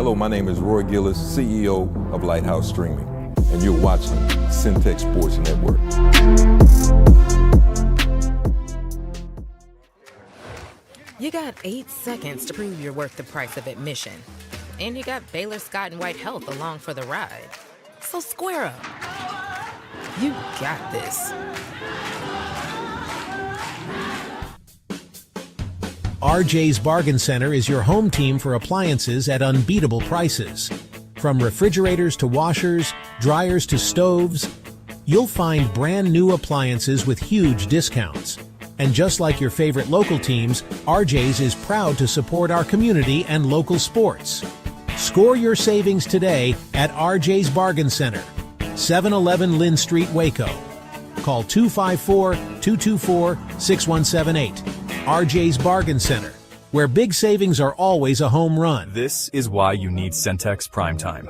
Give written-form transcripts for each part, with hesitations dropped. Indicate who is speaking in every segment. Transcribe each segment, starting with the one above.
Speaker 1: Hello, my name is Roy Gillis, CEO of Lighthouse Streaming, and you're watching Centex Sports Network.
Speaker 2: You got 8 seconds to prove you're worth the price of admission. And you got Baylor Scott and White Health along for the ride. So square up. You got this.
Speaker 3: RJ's Bargain Center is your home team for appliances at unbeatable prices. From refrigerators to washers, dryers to stoves, you'll find brand new appliances with huge discounts. And just like your favorite local teams, RJ's is proud to support our community and local sports. Score your savings today at RJ's Bargain Center, 711 Lynn Street, Waco. Call 254-224-6178. RJ's Bargain Center, where big savings are always a home run.
Speaker 4: This is why you need Centex Primetime.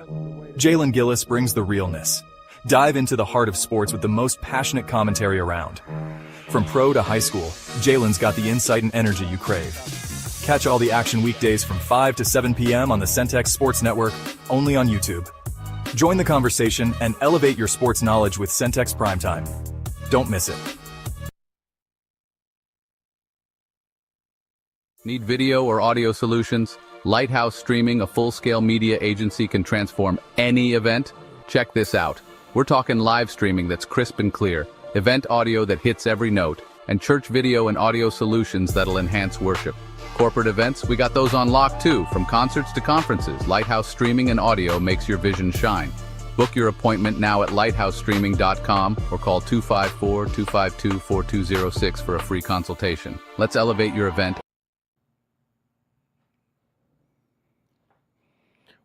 Speaker 4: Jalen Gillis brings the realness. Dive into the heart of sports with the most passionate commentary around. From pro to high school, Jalen's got the insight and energy you crave. Catch all the action weekdays from 5 to 7 p.m. on the Centex Sports Network, only on YouTube. Join the conversation and elevate your sports knowledge with Centex Primetime. Don't miss it.
Speaker 5: Need video or audio solutions? Lighthouse Streaming, a full-scale media agency, can transform any event. Check this out. We're talking live streaming that's crisp and clear, event audio that hits every note, and church video and audio solutions that'll enhance worship. Corporate events, we got those on lock too. From concerts to conferences, Lighthouse Streaming and Audio makes your vision shine. Book your appointment now at lighthousestreaming.com or call 254-252-4206 for a free consultation. Let's elevate your event.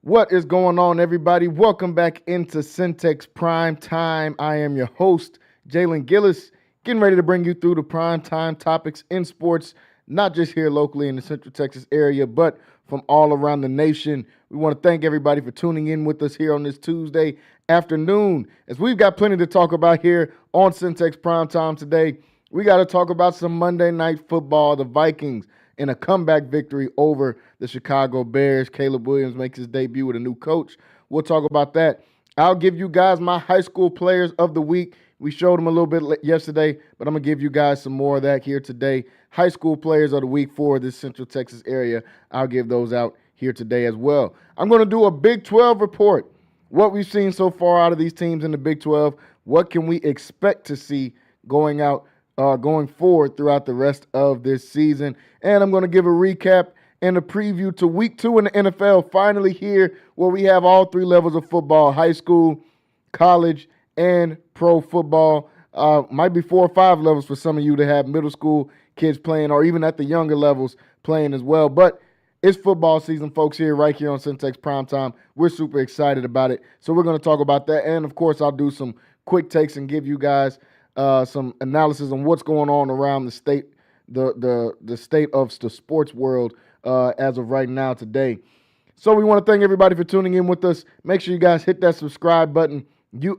Speaker 6: What is going on, everybody? Welcome back into Centex Prime Time. I am your host, Jalen Gillis, getting ready to bring you through the prime time topics in sports, not just here locally in the Central Texas area, but from all around the nation. We want to thank everybody for tuning in with us here on this Tuesday afternoon. As we've got plenty to talk about here on Centex Prime Time today, we got to talk about some Monday Night Football. The Vikings in a comeback victory over the Chicago Bears. Caleb Williams makes his debut with a new coach. We'll talk about that. I'll give you guys my high school players of the week. We showed them a little bit yesterday, but I'm going to give you guys some more of that here today. High school players of the week for this Central Texas area. I'll give those out here today as well. I'm going to do a Big 12 report. What we've seen so far out of these teams in the Big 12. What can we expect to see going forward throughout the rest of this season. And I'm going to give a recap and a preview to week 2 in the NFL, finally here where we have all 3 levels of football: high school, college, and pro football. Might be 4 or 5 levels for some of you to have middle school kids playing, or even at the younger levels playing as well. But it's football season, folks, right here on Centex Primetime. We're super excited about it. So we're going to talk about that. And, of course, I'll do some quick takes and give you guys some analysis on what's going on around the state, the state of the sports world as of right now today. So we want to thank everybody for tuning in with us. Make sure you guys hit that subscribe button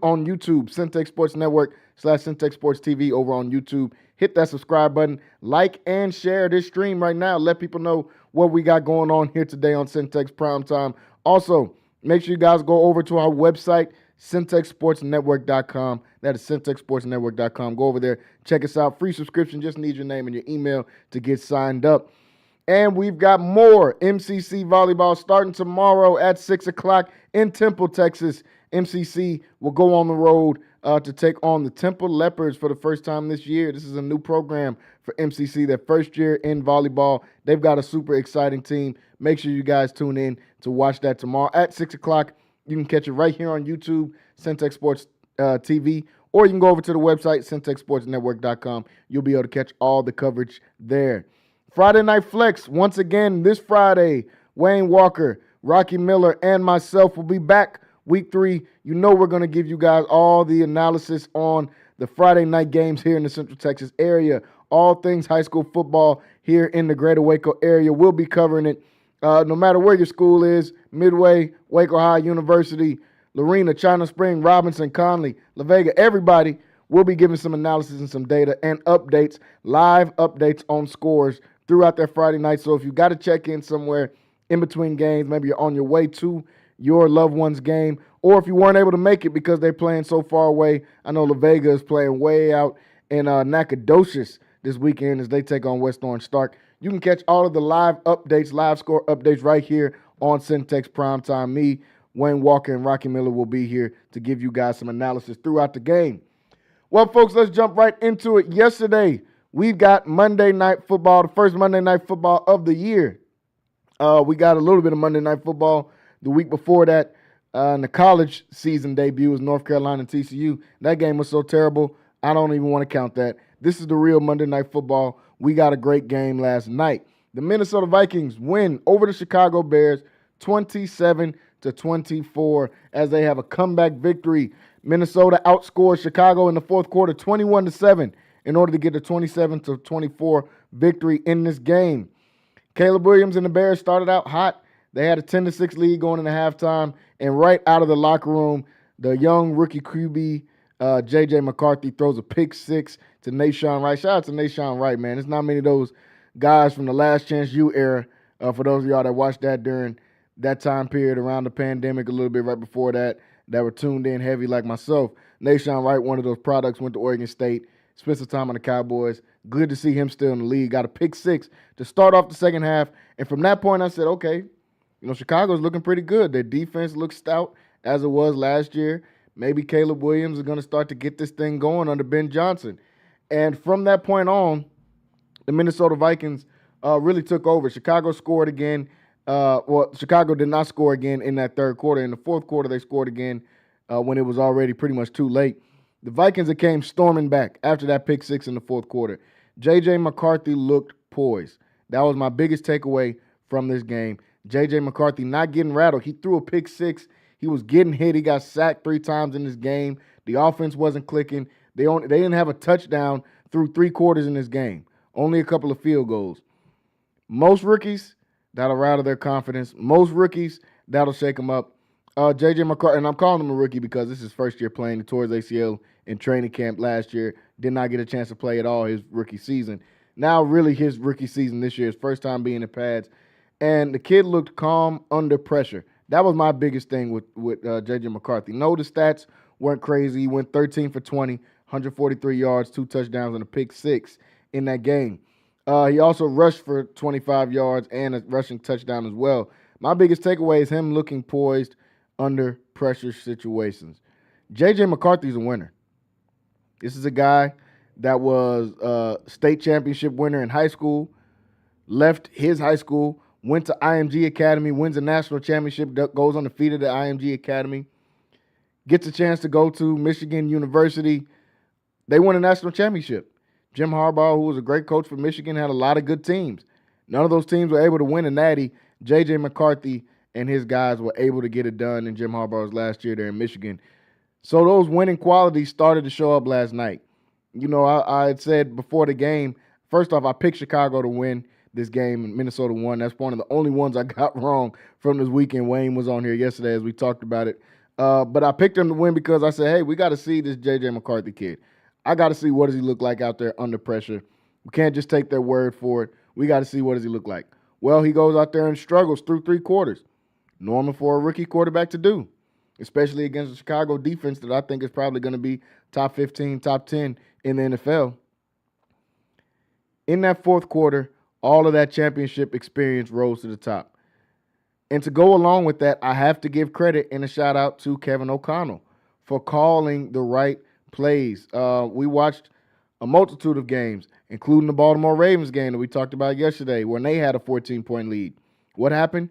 Speaker 6: on YouTube, Centex Sports Network / Centex Sports TV over on YouTube. Hit that subscribe button, like and share this stream right now. Let people know what we got going on here today on Centex Primetime. Also, make sure you guys go over to our website, CentexSportsNetwork.com. That is CentexSportsNetwork.com. Go over there, check us out. Free subscription. Just need your name and your email to get signed up. And we've got more MCC volleyball starting tomorrow at 6 o'clock in Temple, Texas. MCC will go on the road to take on the Temple Leopards for the first time this year. This is a new program for MCC, their first year in volleyball. They've got a super exciting team. Make sure you guys tune in to watch that tomorrow at 6 o'clock. You can catch it right here on YouTube, Centex Sports TV, or you can go over to the website, CentexSportsNetwork.com. You'll be able to catch all the coverage there. Friday Night Flex, once again, this Friday, Wayne Walker, Rocky Miller, and myself will be back week 3. You know we're going to give you guys all the analysis on the Friday night games here in the Central Texas area. All things high school football here in the greater Waco area. We'll be covering it no matter where your school is: Midway, Waco High University, Lorena, China Spring, Robinson, Conley, La Vega. Everybody will be giving some analysis and some data and updates, live updates on scores throughout that Friday night. So if you got to check in somewhere in between games. Maybe you're on your way to your loved one's game, or if you weren't able to make it because they're playing so far away. I know La Vega is playing way out in Nacogdoches this weekend as they take on West Orange Stark. You can catch all of the live updates, live score updates right here on Centex Primetime. Me, Wayne Walker, and Rocky Miller will be here to give you guys some analysis throughout the game. Well, folks, let's jump right into it. Yesterday, we've got Monday Night Football, the first Monday Night Football of the year. We got a little bit of Monday Night Football the week before that. And the college season debut was North Carolina and TCU. That game was so terrible, I don't even want to count that. This is the real Monday Night Football. We got a great game last night. The Minnesota Vikings win over the Chicago Bears 27-24 as they have a comeback victory. Minnesota outscored Chicago in the fourth quarter 21-7 in order to get a 27-24 victory in this game. Caleb Williams and the Bears started out hot. They had a 10-6 lead going into halftime, and right out of the locker room, the young rookie QB, J.J. McCarthy, throws a pick six to Nashawn Wright. Shout out to Nashawn Wright, man. There's not many of those guys from the Last Chance U era, for those of y'all that watched that during that time period around the pandemic, a little bit right before that were tuned in heavy like myself. Nashawn Wright, one of those products, went to Oregon State, spent some time on the Cowboys. Good to see him still in the league. Got a pick six to start off the second half. And from that point, I said, okay, Chicago's looking pretty good. Their defense looks stout as it was last year. Maybe Caleb Williams is going to start to get this thing going under Ben Johnson. And from that point on, the Minnesota Vikings really took over. Chicago scored again. Chicago did not score again in that third quarter. In the fourth quarter, they scored again when it was already pretty much too late. The Vikings came storming back after that pick six in the fourth quarter. J.J. McCarthy looked poised. That was my biggest takeaway from this game. J.J. McCarthy not getting rattled. He threw a pick six. He was getting hit. He got sacked 3 times in this game. The offense wasn't clicking. They didn't have a touchdown through 3 quarters in this game. Only a couple of field goals. Most rookies, that'll rattle their confidence. Most rookies, that'll shake them up. J.J. McCarthy, and I'm calling him a rookie because this is his first year playing. He tore his ACL in training camp last year. Did not get a chance to play at all his rookie season. Now really his rookie season this year, his first time being in pads. And the kid looked calm under pressure. That was my biggest thing with J.J. McCarthy. No, the stats weren't crazy. He went 13 for 20, 143 yards, 2 touchdowns, and a pick six in that game. He also rushed for 25 yards and a rushing touchdown as well. My biggest takeaway is him looking poised under pressure situations. J.J. McCarthy's a winner. This is a guy that was a state championship winner in high school, left his high school, went to IMG Academy, wins a national championship, goes undefeated at IMG Academy, gets a chance to go to Michigan University. They won a national championship. Jim Harbaugh, who was a great coach for Michigan, had a lot of good teams. None of those teams were able to win a natty. J.J. McCarthy and his guys were able to get it done in Jim Harbaugh's last year there in Michigan. So those winning qualities started to show up last night. I had said before the game, first off, I picked Chicago to win this game, and Minnesota won. That's one of the only ones I got wrong from this weekend. Wayne was on here yesterday as we talked about it. But I picked him to win because I said, hey, we got to see this J.J. McCarthy kid. I got to see what does he look like out there under pressure. We can't just take their word for it. We got to see what does he look like. Well, he goes out there and struggles through 3 quarters. Normal for a rookie quarterback to do, especially against the Chicago defense that I think is probably going to be top 15, top 10 in the NFL. In that fourth quarter, all of that championship experience rose to the top. And to go along with that, I have to give credit and a shout out to Kevin O'Connell for calling the right plays. We watched a multitude of games, including the Baltimore Ravens game that we talked about yesterday, when they had a 14-point lead. What happened?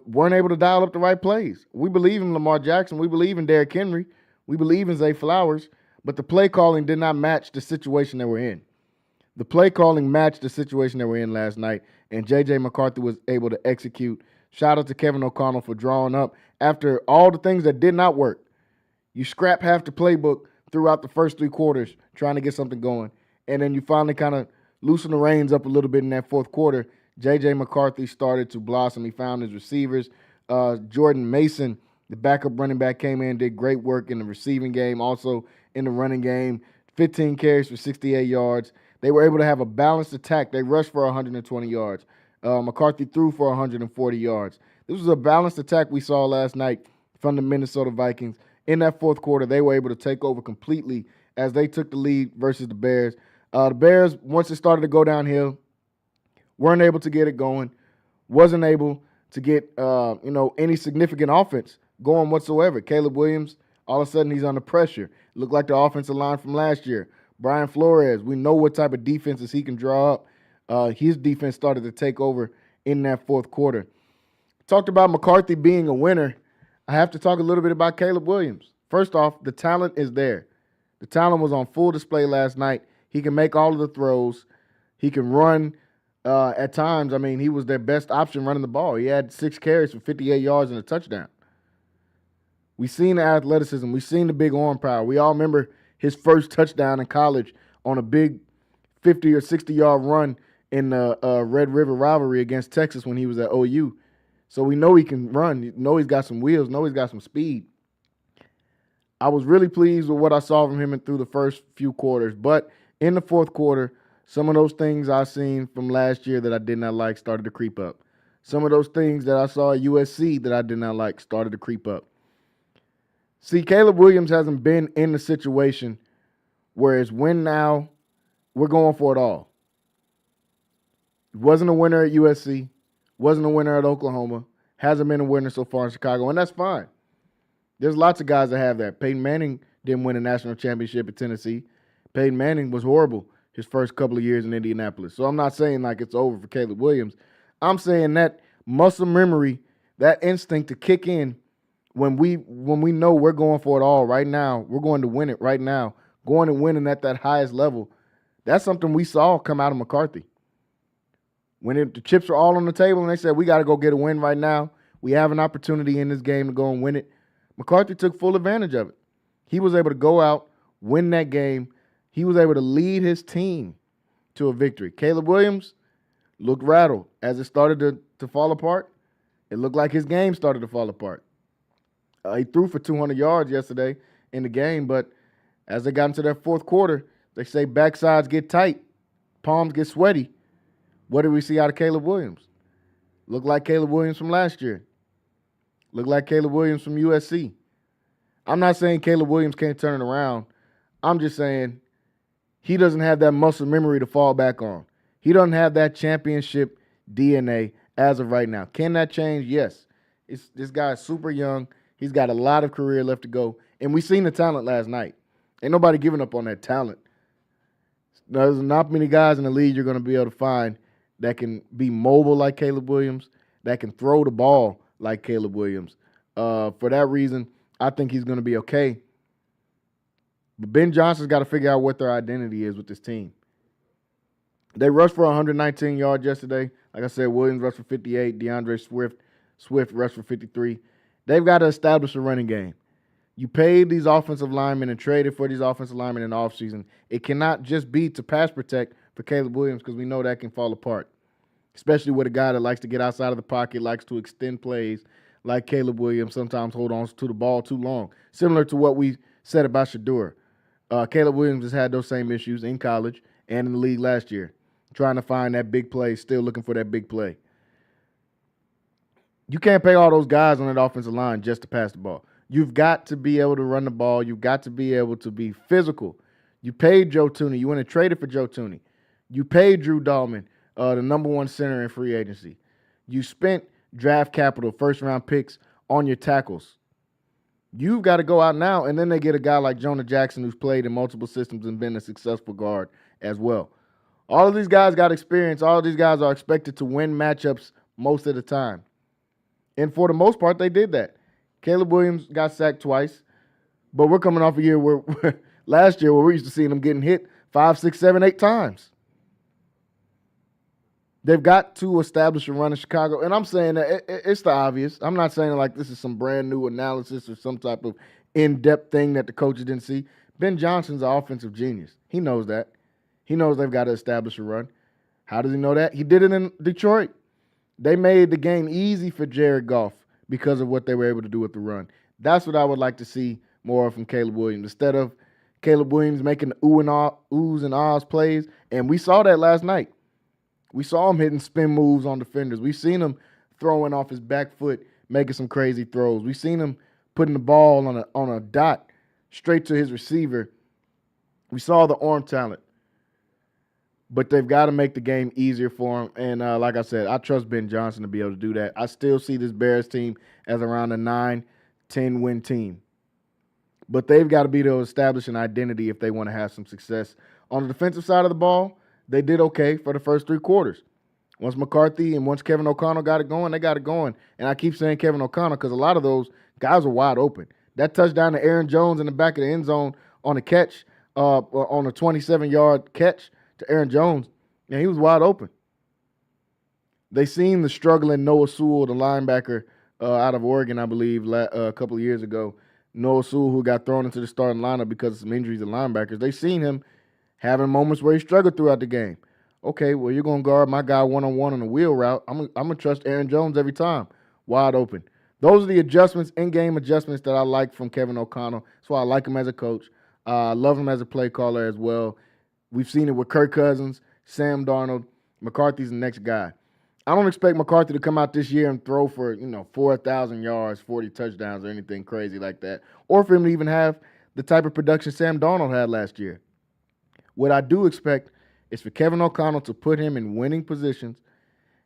Speaker 6: Weren't able to dial up the right plays. We believe in Lamar Jackson. We believe in Derrick Henry. We believe in Zay Flowers. But the play calling did not match the situation that we're in. The play calling matched the situation that we're in last night, and J.J. McCarthy was able to execute. Shout out to Kevin O'Connell for drawing up after all the things that did not work. You scrap half the playbook throughout the first 3 quarters trying to get something going, and then you finally kind of loosen the reins up a little bit in that fourth quarter. J.J. McCarthy started to blossom. He found his receivers. Jordan Mason, the backup running back, came in and did great work in the receiving game, also in the running game. 15 carries for 68 yards. They were able to have a balanced attack. They rushed for 120 yards. McCarthy threw for 140 yards. This was a balanced attack we saw last night from the Minnesota Vikings. In that fourth quarter, they were able to take over completely as they took the lead versus the Bears. The Bears, once it started to go downhill, weren't able to get it going, wasn't able to get any significant offense going whatsoever. Caleb Williams, all of a sudden he's under pressure. Looked like the offensive line from last year. Brian Flores, we know what type of defenses he can draw up. His defense started to take over in that fourth quarter. Talked about McCarthy being a winner. I have to talk a little bit about Caleb Williams. First off, the talent is there. The talent was on full display last night. He can make all of the throws. He can run at times. I mean, he was their best option running the ball. He had 6 carries for 58 yards and a touchdown. We've seen the athleticism. We've seen the big arm power. We all remember his first touchdown in college on a big 50 or 60-yard run in the Red River rivalry against Texas when he was at OU. So we know he can run. We know he's got some wheels. Know he's got some speed. I was really pleased with what I saw from him through the first few quarters. But in the fourth quarter, some of those things I seen from last year that I did not like started to creep up. Some of those things that I saw at USC that I did not like started to creep up. See, Caleb Williams hasn't been in the situation where it's win now, we're going for it all. He wasn't a winner at USC, wasn't a winner at Oklahoma, hasn't been a winner so far in Chicago, and that's fine. There's lots of guys that have that. Peyton Manning didn't win a national championship at Tennessee. Peyton Manning was horrible his first couple of years in Indianapolis. So I'm not saying like it's over for Caleb Williams. I'm saying that muscle memory, that instinct to kick in when we know we're going for it all right now, we're going to win it right now, going and winning at that highest level, that's something we saw come out of McCarthy. When the chips are all on the table and they said, we got to go get a win right now, we have an opportunity in this game to go and win it, McCarthy took full advantage of it. He was able to go out, win that game. He was able to lead his team to a victory. Caleb Williams looked rattled. As it started to fall apart, it looked like his game started to fall apart. He threw for 200 yards yesterday in the game, but as they got into that fourth quarter, they say backsides get tight, palms get sweaty. What did we see out of Caleb Williams? Looked like Caleb Williams from last year. Looked like Caleb Williams from USC. I'm not saying Caleb Williams can't turn it around. I'm just saying he doesn't have that muscle memory to fall back on. He doesn't have that championship DNA as of right now. Can that change? Yes. This guy is super young. He's got a lot of career left to go. And we seen the talent last night. Ain't nobody giving up on that talent. There's not many guys in the league you're going to be able to find that can be mobile like Caleb Williams, that can throw the ball like Caleb Williams. For that reason, I think he's going to be okay. But Ben Johnson's got to figure out what their identity is with this team. They rushed for 119 yards yesterday. Like I said, Williams rushed for 58. DeAndre Swift rushed for 53. They've got to establish a running game. You paid these offensive linemen and traded for these offensive linemen in the offseason. It cannot just be to pass protect for Caleb Williams because we know that can fall apart, especially with a guy that likes to get outside of the pocket, likes to extend plays like Caleb Williams, sometimes hold on to the ball too long, similar to what we said about Shedeur. Caleb Williams has had those same issues in college and in the league last year, trying to find that big play, still looking for that big play. You can't pay all those guys on that offensive line just to pass the ball. You've got to be able to run the ball. You've got to be able to be physical. You paid Joe Tooney. You went and traded for Joe Tooney. You paid Drew Dahlman, the number one center in free agency. You spent draft capital, first-round picks on your tackles. You've got to go out now, and then they get a guy like Jonah Jackson who's played in multiple systems and been a successful guard as well. All of these guys got experience. All of these guys are expected to win matchups most of the time. And for the most part, they did that. Caleb Williams got sacked twice, but we're coming off a year where last year where we used to see them getting hit 5, 6, 7, 8 times. They've got to establish a run in Chicago, and I'm saying that it's the obvious. I'm not saying like this is some brand new analysis or some type of in-depth thing that the coaches didn't see. Ben Johnson's an offensive genius. He knows that. He knows they've got to establish a run. How does he know that? He did it in Detroit. They made the game easy for Jared Goff because of what they were able to do with the run. That's what I would like to see more from Caleb Williams. Instead of Caleb Williams making oohs and ahs plays, and we saw that last night. We saw him hitting spin moves on defenders. We've seen him throwing off his back foot, making some crazy throws. We've seen him putting the ball on a dot straight to his receiver. We saw the arm talent. But they've got to make the game easier for him. And like I said, I trust Ben Johnson to be able to do that. I still see this Bears team as around a 9-10 win team. But they've got to be able to establish an identity if they want to have some success. On the defensive side of the ball, they did okay for the first 3 quarters. Once McCarthy and once Kevin O'Connell got it going, they got it going. And I keep saying Kevin O'Connell because a lot of those guys are wide open. That touchdown to Aaron Jones in the back of the end zone on a catch, on a 27-yard catch to Aaron Jones, and he was wide open. They seen the struggling Noah Sewell, the linebacker out of Oregon, I believe, a couple of years ago. Noah Sewell, who got thrown into the starting lineup because of some injuries to linebackers. They seen him having moments where he struggled throughout the game. Okay, well, you're going to guard my guy one-on-one on a wheel route. I'm going to trust Aaron Jones every time. Wide open. Those are the adjustments, in-game adjustments that I like from Kevin O'Connell. That's why I like him as a coach. I love him as a play caller as well. We've seen it with Kirk Cousins, Sam Darnold. McCarthy's the next guy. I don't expect McCarthy to come out this year and throw for, 4,000 yards, 40 touchdowns, or anything crazy like that, or for him to even have the type of production Sam Darnold had last year. What I do expect is for Kevin O'Connell to put him in winning positions,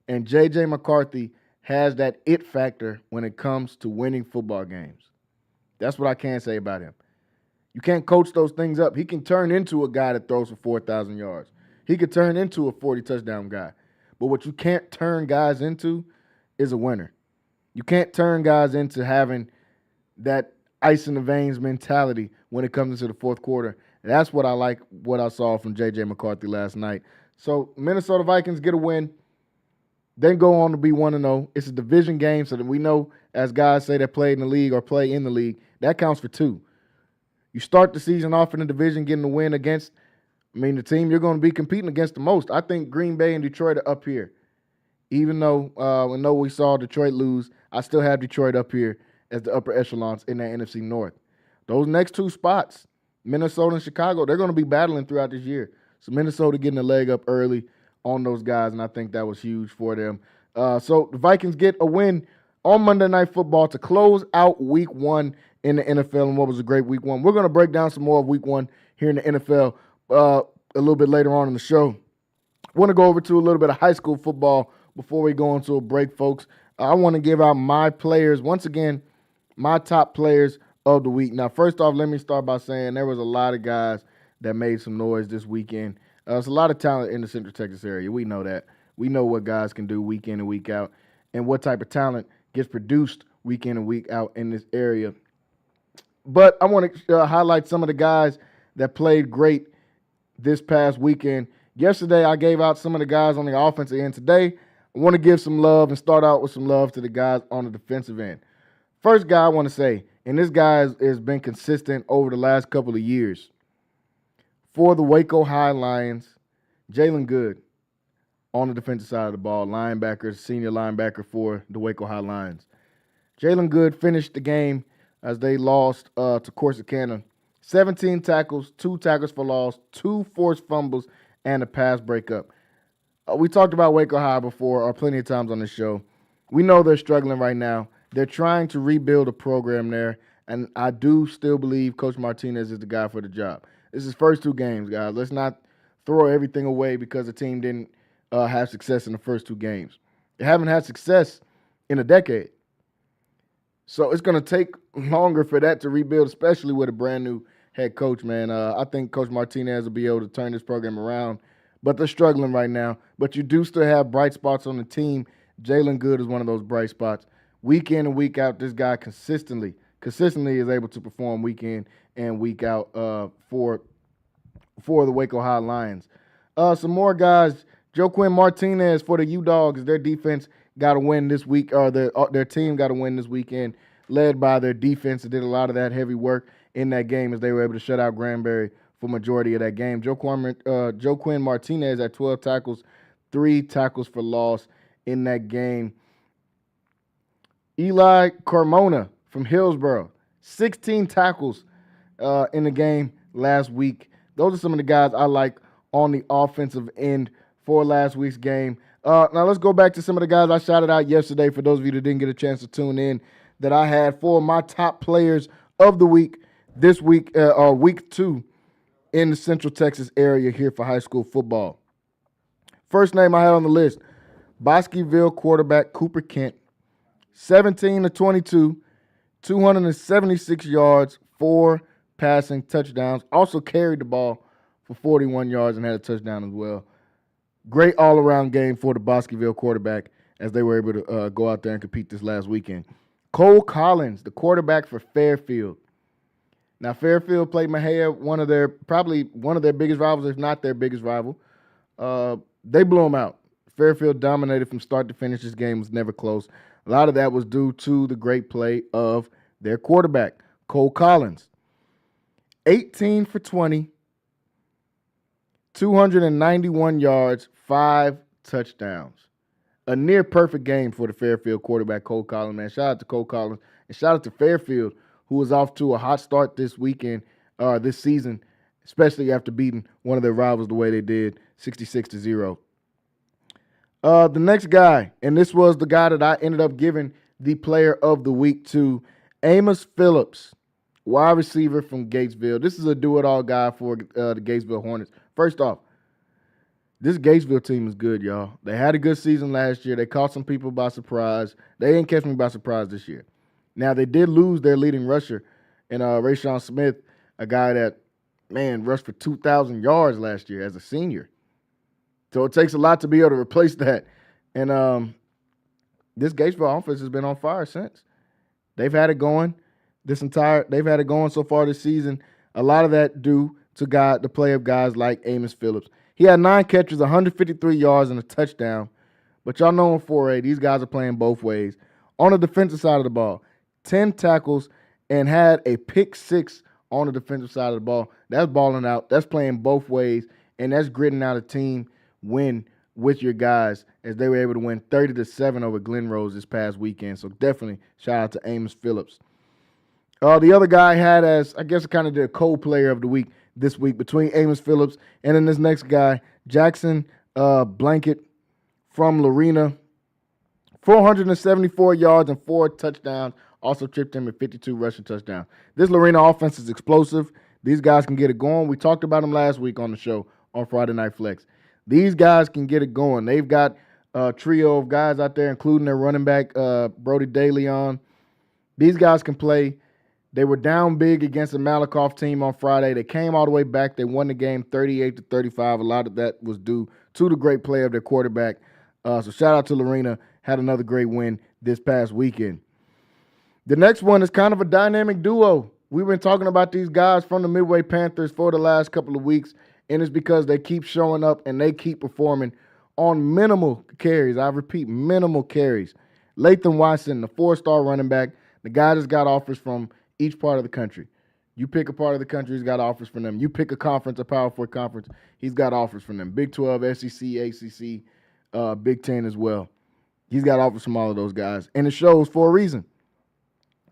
Speaker 6: and J.J. McCarthy has that it factor when it comes to winning football games. That's what I can say about him. You can't coach those things up. He can turn into a guy that throws for 4,000 yards. He could turn into a 40-touchdown guy. But what you can't turn guys into is a winner. You can't turn guys into having that ice in the veins mentality when it comes into the fourth quarter. And that's what I like, what I saw from J.J. McCarthy last night. So Minnesota Vikings get a win, then go on to be 1-0. It's a division game, so that we know, as guys say that played in the league or play in the league, that counts for 2. You start the season off in the division getting the win against, the team you're going to be competing against the most. I think Green Bay and Detroit are up here. Even though we saw Detroit lose, I still have Detroit up here as the upper echelons in that NFC North. Those next 2 spots, Minnesota and Chicago, they're going to be battling throughout this year. So Minnesota getting a leg up early on those guys, and I think that was huge for them. So the Vikings get a win on Monday Night Football to close out Week 1 in the NFL, and what was a great Week 1. We're going to break down some more of Week 1 here in the NFL a little bit later on in the show. I want to go over to a little bit of high school football before we go into a break, folks. I want to give out my players, once again, my top players of the week. Now, first off, let me start by saying there was a lot of guys that made some noise this weekend. There's a lot of talent in the Central Texas area. We know that. We know what guys can do week in and week out and what type of talent gets produced week in and week out in this area. But I want to highlight some of the guys that played great this past weekend. Yesterday, I gave out some of the guys on the offensive end. Today, I want to give some love and start out with some love to the guys on the defensive end. First guy I want to say, and this guy has been consistent over the last couple of years. For the Waco High Lions, Jalen Good on the defensive side of the ball, linebacker, senior linebacker for the Waco High Lions. Jalen Good finished the game as they lost to Corsicana. 17 tackles, 2 tackles for loss, 2 forced fumbles, and a pass breakup. We talked about Waco High before, or plenty of times on this show. We know they're struggling right now. They're trying to rebuild a program there, and I do still believe Coach Martinez is the guy for the job. This is his first 2 games, guys. Let's not throw everything away because the team didn't have success in the first 2 games. They haven't had success in a decade. So it's going to take longer for that to rebuild, especially with a brand new head coach, man. I think Coach Martinez will be able to turn this program around, but they're struggling right now. But you do still have bright spots on the team. Jalen Good is one of those bright spots. Week in and week out, this guy consistently is able to perform week in and week out for the Waco High Lions. Some more guys. Joaquin Martinez for the U-Dogs. Their defense got a win this week, or their team got a win this weekend, led by their defense that did a lot of that heavy work in that game as they were able to shut out Granbury for majority of that game. Joaquin Martinez had 12 tackles, 3 tackles for loss in that game. Eli Carmona from Hillsborough, 16 tackles in the game last week. Those are some of the guys I like on the offensive end for last week's game. Now let's go back to some of the guys I shouted out yesterday for those of you that didn't get a chance to tune in, that I had for my top players of the week this week, week 2 in the Central Texas area here for high school football. First name I had on the list, Bosqueville quarterback Cooper Kent, 17-22, 276 yards, 4 passing touchdowns. Also carried the ball for 41 yards and had a touchdown as well. Great all-around game for the Bosqueville quarterback as they were able to go out there and compete this last weekend. Cole Collins, the quarterback for Fairfield. Now, Fairfield played Mejia, probably one of their biggest rivals, if not their biggest rival. They blew them out. Fairfield dominated from start to finish. This game was never close. A lot of that was due to the great play of their quarterback, Cole Collins. 18 for 20, 291 yards, 5 touchdowns. A near perfect game for the Fairfield quarterback, Cole Collins, man. Shout out to Cole Collins and shout out to Fairfield, who was off to a hot start this season, especially after beating one of their rivals the way they did, 66-0. The next guy, and this was the guy that I ended up giving the player of the week to, Amos Phillips, wide receiver from Gatesville. This is a do-it-all guy for the Gatesville Hornets. First off, this Gatesville team is good, y'all. They had a good season last year. They caught some people by surprise. They didn't catch me by surprise this year. Now, they did lose their leading rusher in Rayshawn Smith, a guy that, rushed for 2,000 yards last year as a senior. So it takes a lot to be able to replace that. And this Gatesville offense has been on fire since. They've had it going so far this season. A lot of that due to the play of guys like Amos Phillips. He had 9 catches, 153 yards, and a touchdown. But y'all know in 4A, these guys are playing both ways. On the defensive side of the ball, 10 tackles and had a pick 6 on the defensive side of the ball. That's balling out. That's playing both ways, and that's gritting out a team win with your guys as they were able to win 30-7 over Glen Rose this past weekend. So definitely shout out to Amos Phillips. The other guy I had as, I guess, kind of the co-player of the week this week between Amos Phillips and then this next guy, Jackson Blanket from Lorena. 474 yards and 4 touchdowns. Also tripped him at 52 rushing touchdowns. This Lorena offense is explosive. These guys can get it going. We talked about them last week on the show on Friday Night Flex. These guys can get it going. They've got a trio of guys out there, including their running back, Brody DeLeon. These guys can play. They were down big against the Malakoff team on Friday. They came all the way back. They won the game 38-35. A lot of that was due to the great play of their quarterback. So shout out to Lorena. Had another great win this past weekend. The next one is kind of a dynamic duo. We've been talking about these guys from the Midway Panthers for the last couple of weeks, and it's because they keep showing up and they keep performing on minimal carries. I repeat, minimal carries. Latham Watson, the 4-star running back, the guy that's got offers from each part of the country. You pick a part of the country, he's got offers from them. You pick a conference, a Power 4 conference, he's got offers from them. Big 12, SEC, ACC, Big 10 as well. He's got offers from all of those guys, and it shows for a reason.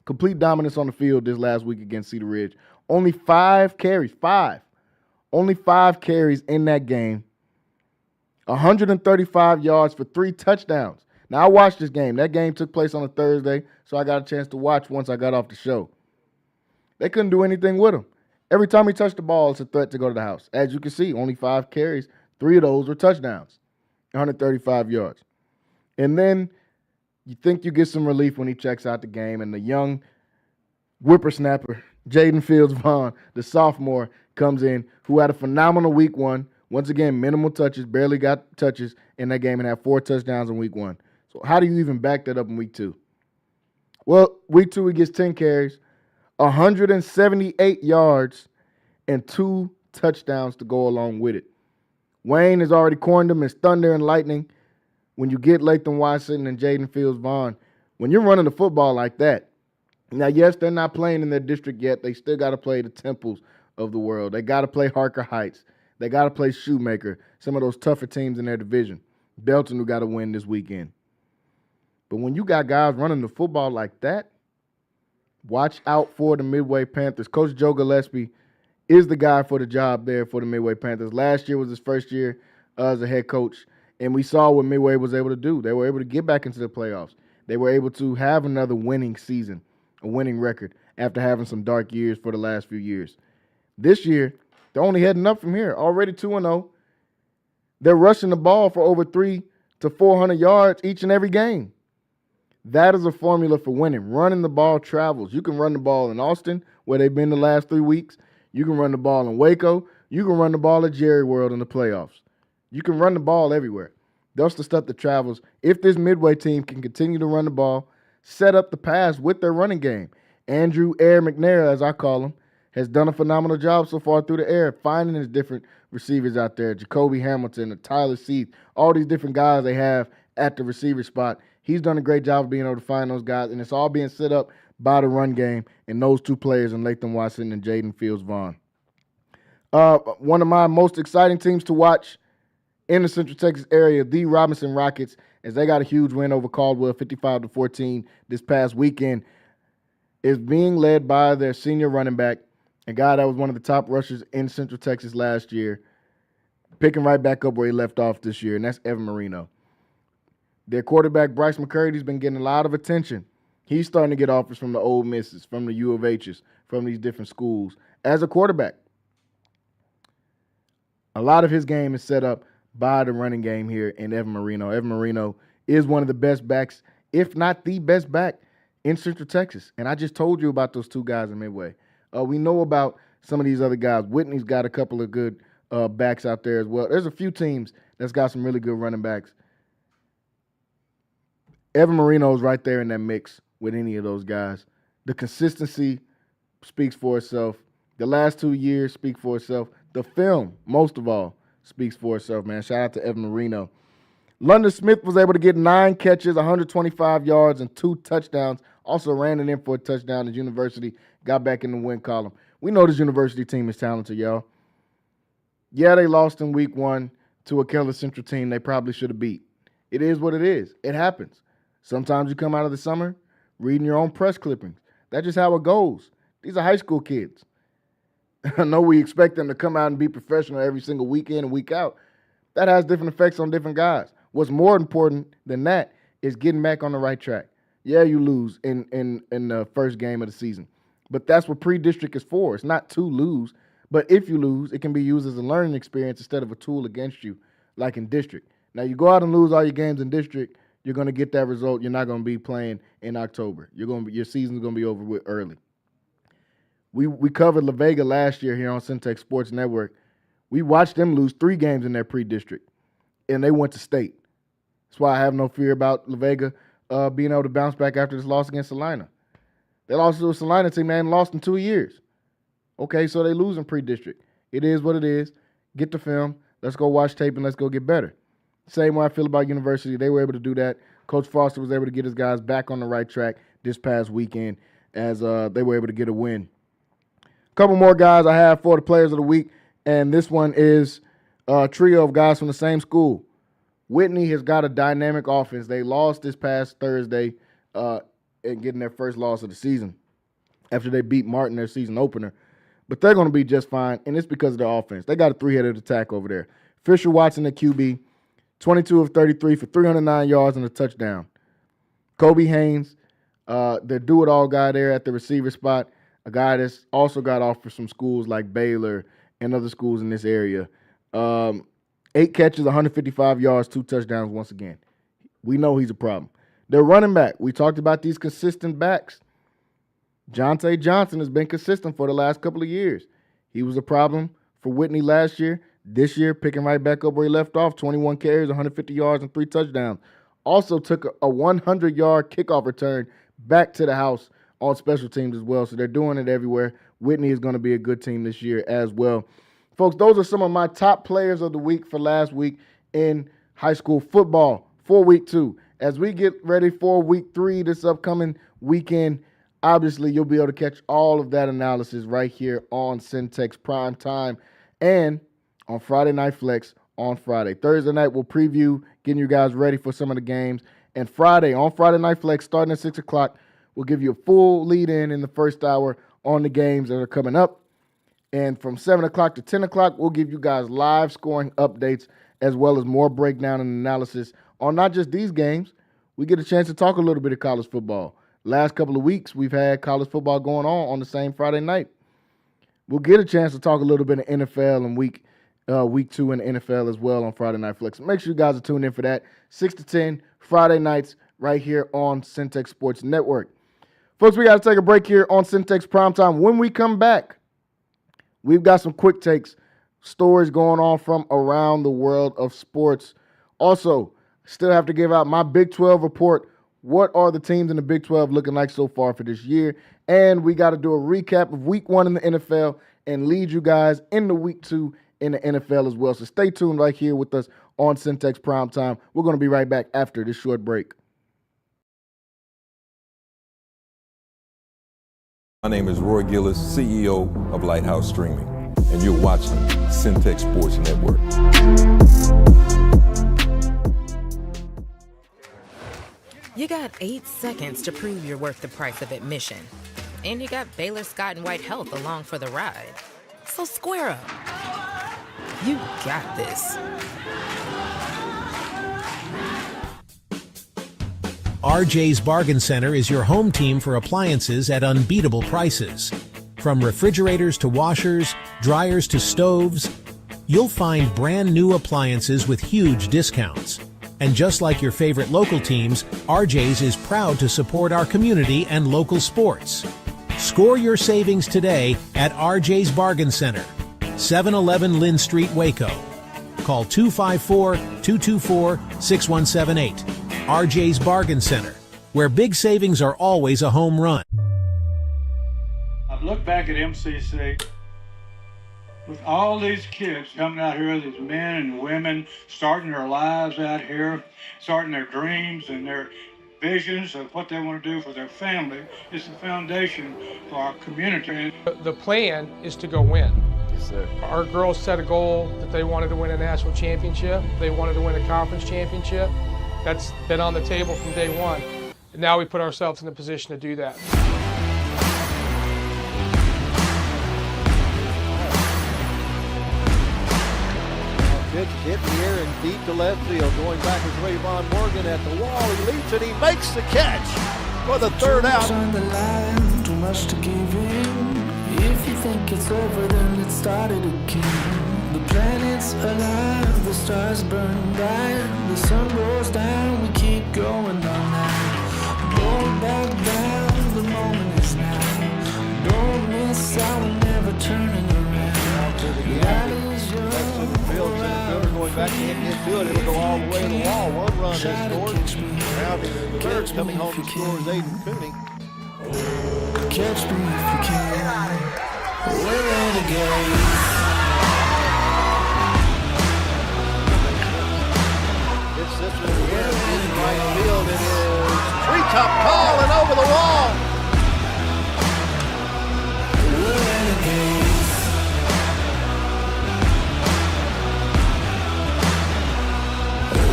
Speaker 6: Complete dominance on the field this last week against Cedar Ridge. Only 5 carries, 5. Only 5 carries in that game. 135 yards for 3 touchdowns. Now, I watched this game. That game took place on a Thursday, so I got a chance to watch once I got off the show. They couldn't do anything with him. Every time he touched the ball, it's a threat to go to the house. As you can see, only 5 carries. 3 of those were touchdowns. 135 yards. And then you think you get some relief when he checks out the game, and the young whippersnapper, Jaden Fields Vaughn, the sophomore, comes in, who had a phenomenal week 1. Once again, minimal touches, barely got touches in that game and had 4 touchdowns in week 1. So how do you even back that up in week 2? Well, week 2, he gets 10 carries, 178 yards, and 2 touchdowns to go along with it. Wayne has already coined him as thunder and lightning. When you get Latham Watson and Jaden Fields Vaughn, when you're running the football like that, now, yes, they're not playing in their district yet. They still got to play the Temples of the world. They got to play Harker Heights. They got to play Shoemaker, some of those tougher teams in their division. Belton, who got to win this weekend. But when you got guys running the football like that, watch out for the Midway Panthers. Coach Joe Gillespie is the guy for the job there for the Midway Panthers. Last year was his first year as a head coach, and we saw what Midway was able to do. They were able to get back into the playoffs. They were able to have another winning season, a winning record, after having some dark years for the last few years. This year, they're only heading up from here, already 2-0. They're rushing the ball for over 300 to 400 yards each and every game. That is a formula for winning. Running the ball travels. You can run the ball in Austin, where they've been the last 3 weeks. You can run the ball in Waco. You can run the ball at Jerry World in the playoffs. You can run the ball everywhere. That's the stuff that travels. If this Midway team can continue to run the ball, set up the pass with their running game. Andrew Air McNair, as I call him, has done a phenomenal job so far through the air, finding his different receivers out there. Jacoby Hamilton, Tyler Seath, all these different guys they have at the receiver spot. He's done a great job of being able to find those guys, and it's all being set up by the run game and those two players, in Latham Watson and Jaden Fields-Vaughn. One of my most exciting teams to watch in the Central Texas area, the Robinson Rockets, as they got a huge win over Caldwell, 55-14 this past weekend, is being led by their senior running back, a guy that was one of the top rushers in Central Texas last year, picking right back up where he left off this year, and that's Evan Marino. Their quarterback, Bryce McCurdy's been getting a lot of attention. He's starting to get offers from the Ole Misses, from the U of H's, from these different schools as a quarterback. A lot of his game is set up by the running game here in Evan Marino. Evan Marino is one of the best backs, if not the best back, in Central Texas. And I just told you about those two guys in Midway. We know about some of these other guys. Whitney's got a couple of good backs out there as well. There's a few teams that's got some really good running backs. Evan Marino's right there in that mix with any of those guys. The consistency speaks for itself. The last 2 years speak for itself. The film, most of all, speaks for itself, man. Shout out to Evan Marino. London Smith was able to get 9 catches, 125 yards, and 2 touchdowns. Also ran it in for a touchdown. His University got back in the win column. We know this University team is talented, y'all. Yeah, they lost in week 1 to a Keller Central team they probably should have beat. It is what it is. It happens. Sometimes you come out of the summer reading your own press clippings. That's just how it goes. These are high school kids. I know we expect them to come out and be professional every single weekend and week out. That has different effects on different guys. What's more important than that is getting back on the right track. Yeah, you lose in the first game of the season, but that's what pre-district is for. It's not to lose, but if you lose, it can be used as a learning experience instead of a tool against you, like in district. Now, you go out and lose all your games in district, you're going to get that result. You're not going to be playing in October. Your season's going to be over with early. We covered La Vega last year here on Centex Sports Network. We watched them lose 3 games in their pre-district, and they went to state. That's why I have no fear about La Vega being able to bounce back after this loss against Salina. They lost to a Salina team they hadn't lost in 2 years. Okay, so they lose in pre-district. It is what it is. Get the film. Let's go watch tape and let's go get better. Same way I feel about University. They were able to do that. Coach Foster was able to get his guys back on the right track this past weekend as they were able to get a win. A couple more guys I have for the players of the week, and this one is a trio of guys from the same school. Whitney has got a dynamic offense. They lost this past Thursday and getting their first loss of the season after they beat Martin, their season opener. But they're going to be just fine, and it's because of their offense. They got a 3-headed attack over there. Fisher Watson at QB, 22 of 33 for 309 yards and a touchdown. Kobe Haynes, their do-it-all guy there at the receiver spot, a guy that's also got offers from schools like Baylor and other schools in this area. 8 catches, 155 yards, 2 touchdowns once again. We know he's a problem. Their running back, we talked about these consistent backs. Jonte Johnson has been consistent for the last couple of years. He was a problem for Whitney last year. This year, picking right back up where he left off, 21 carries, 150 yards, and 3 touchdowns. Also took a 100-yard kickoff return back to the house on special teams as well. So they're doing it everywhere. Whitney is going to be a good team this year as well. Folks, those are some of my top players of the week for last week in high school football for week 2. As we get ready for week 3 this upcoming weekend, obviously you'll be able to catch all of that analysis right here on Centex Primetime and on Friday Night Flex on Friday. Thursday night, we'll preview, getting you guys ready for some of the games. And on Friday Night Flex, starting at 6 o'clock, we'll give you a full lead-in the first hour on the games that are coming up. And from 7 o'clock to 10 o'clock, we'll give you guys live scoring updates as well as more breakdown and analysis on not just these games. We get a chance to talk a little bit of college football. Last couple of weeks, we've had college football going on the same Friday night. We'll get a chance to talk a little bit of NFL and week 2 in the NFL as well on Friday Night Flex. Make sure you guys are tuned in for that. 6 to 10 Friday nights right here on Centex Sports Network. Folks, we got to take a break here on Centex Primetime. When we come back, we've got some quick takes, stories going on from around the world of sports. Also, still have to give out my Big 12 report. What are the teams in the Big 12 looking like so far for this year? And we got to do a recap of week 1 in the NFL and lead you guys into week 2 in the NFL as well. So stay tuned right here with us on Centex Primetime. We're going to be right back after this short break.
Speaker 1: My name is Roy Gillis, CEO of Lighthouse Streaming, and you're watching Centex Sports Network.
Speaker 2: You got 8 seconds to prove you're worth the price of admission. And you got Baylor Scott and White Health along for the ride. So square up. You got this.
Speaker 3: RJ's Bargain Center is your home team for appliances at unbeatable prices. From refrigerators to washers, dryers to stoves, you'll find brand new appliances with huge discounts. And just like your favorite local teams, RJ's is proud to support our community and local sports. Score your savings today at RJ's Bargain Center, 711 Lynn Street, Waco. Call 254-224-6178. RJ's Bargain Center, where big savings are always a home run.
Speaker 7: I've looked back at MCC with all these kids coming out here, these men and women starting their lives out here, starting their dreams and their visions of what they want to do for their family. It's the foundation for our community.
Speaker 8: The plan is to go win.
Speaker 6: Yes, sir.
Speaker 8: Our girls set a goal that they wanted to win a national championship. They wanted to win a conference championship. That's been on the table from day one. And now we put ourselves in the position to do that.
Speaker 9: Pitch hit in the air and deep to left field. Going back is Rayvon Morgan at the wall. He leaps and he makes the catch for the third out.
Speaker 10: On the line, too much to give in. If you think it's over, then let's start it again. The planets alive, the stars burn bright, the sun goes down, we keep going all night. Don't back down, the moment is now. Don't miss out, we're never turning around.
Speaker 9: To the field, center fielder going back, can't get to it. It'll go all the way to the wall. One run is scored. Now the third coming home to score is Aiden Cooney.
Speaker 10: Catch me if you can. We're renegades.
Speaker 9: It's this one here in right field. It is treetop call and over the wall.
Speaker 10: We're renegades.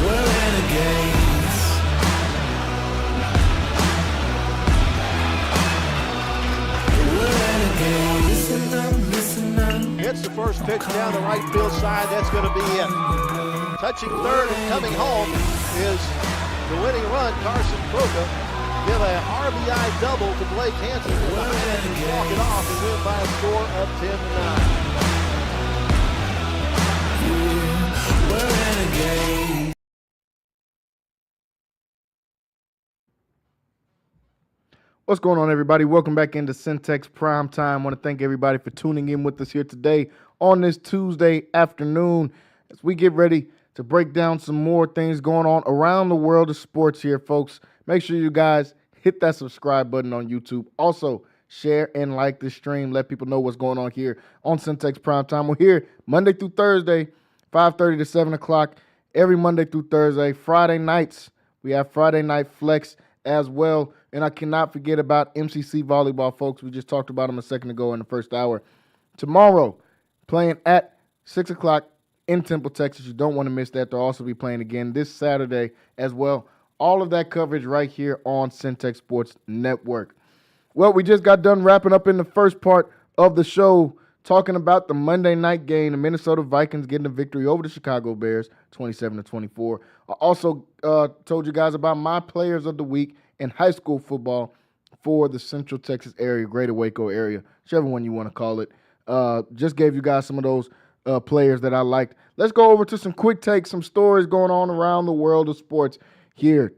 Speaker 10: We're renegades. We're renegades. Listen up, listen up.
Speaker 9: Hits the first pitch down the right field side. That's going to be it. Touching third and coming home is the winning run, Carson Croca. Give a RBI double to Blake Hansen. And walk it off and win by a score of 10-9.
Speaker 10: We're renegades.
Speaker 6: What's going on, everybody? Welcome back into Centex Primetime. I want to thank everybody for tuning in with us here today on this Tuesday afternoon as we get ready to break down some more things going on around the world of sports here, folks. Make sure you guys hit that subscribe button on YouTube. Also, share and like the stream. Let people know what's going on here on Centex Primetime. We're here Monday through Thursday, 5:30 to 7 o'clock, every Monday through Thursday. Friday nights, we have Friday Night Flex as well. And I cannot forget about MCC Volleyball, folks. We just talked about them a second ago in the first hour. Tomorrow, playing at 6 o'clock in Temple, Texas. You don't want to miss that. They'll also be playing again this Saturday as well. All of that coverage right here on Centex Sports Network. Well, we just got done wrapping up in the first part of the show talking about the Monday night game, the Minnesota Vikings getting a victory over the Chicago Bears, 27-24. I also told you guys about my players of the week in high school football for the Central Texas area, Greater Waco area, whichever one you want to call it. Just gave you guys some of those players that I liked. Let's go over to some quick takes, some stories going on around the world of sports here.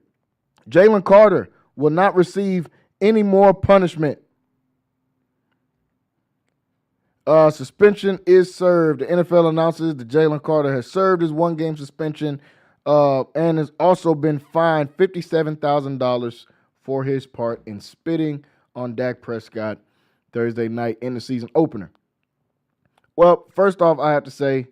Speaker 6: Jalen Carter will not receive any more punishment. Suspension is served. The NFL announces that Jalen Carter has served his one-game suspension and has also been fined $57,000 for his part in spitting on Dak Prescott Thursday night in the season opener. Well, first off, I have to say,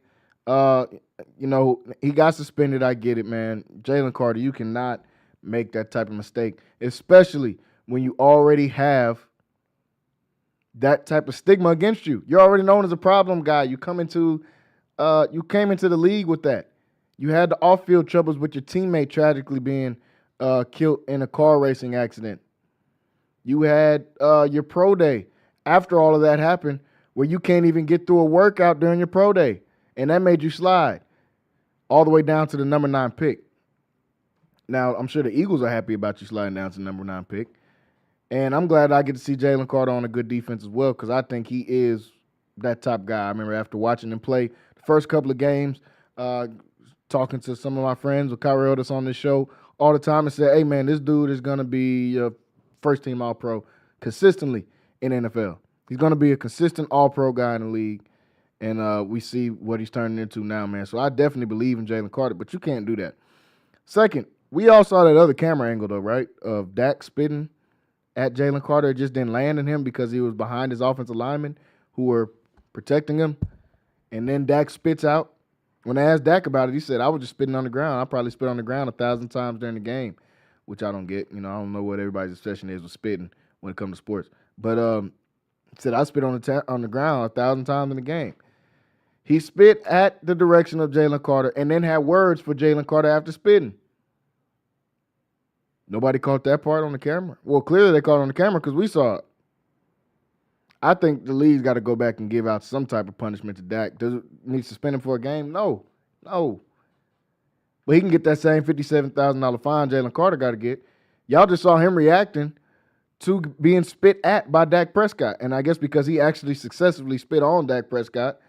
Speaker 6: he got suspended. I get it, man. Jalen Carter, you cannot make that type of mistake, especially when you already have that type of stigma against you. You're already known as a problem guy. You came into the league with that. You had the off-field troubles with your teammate tragically being killed in a car racing accident. You had your pro day after all of that happened where you can't even get through a workout during your pro day, and that made you slide all the way down to the number 9 pick. Now, I'm sure the Eagles are happy about you sliding down to the number 9 pick. And I'm glad I get to see Jalen Carter on a good defense as well because I think he is that top guy. I remember after watching him play the first couple of games, talking to some of my friends with Kyrell that's on this show all the time and said, hey, man, this dude is going to be a first-team All-Pro consistently in the NFL. He's going to be a consistent All-Pro guy in the league, and we see what he's turning into now, man. So I definitely believe in Jalen Carter, but you can't do that. Second, we all saw that other camera angle, though, right, of Dak spitting at Jalen Carter. It just didn't land in him because he was behind his offensive linemen who were protecting him. And then Dak spits out. When I asked Dak about it, he said, I was just spitting on the ground. I probably spit on the ground 1,000 times during the game, which I don't get. I don't know what everybody's obsession is with spitting when it comes to sports. But he said, I spit on the ground 1,000 times in the game. He spit at the direction of Jalen Carter and then had words for Jalen Carter after spitting. Nobody caught that part on the camera. Well, clearly they caught it on the camera because we saw it. I think the league's got to go back and give out some type of punishment to Dak. Does it need to suspend him for a game? No. But he can get that same $57,000 fine Jalen Carter got to get. Y'all just saw him reacting to being spit at by Dak Prescott. And I guess because he actually successfully spit on Dak Prescott,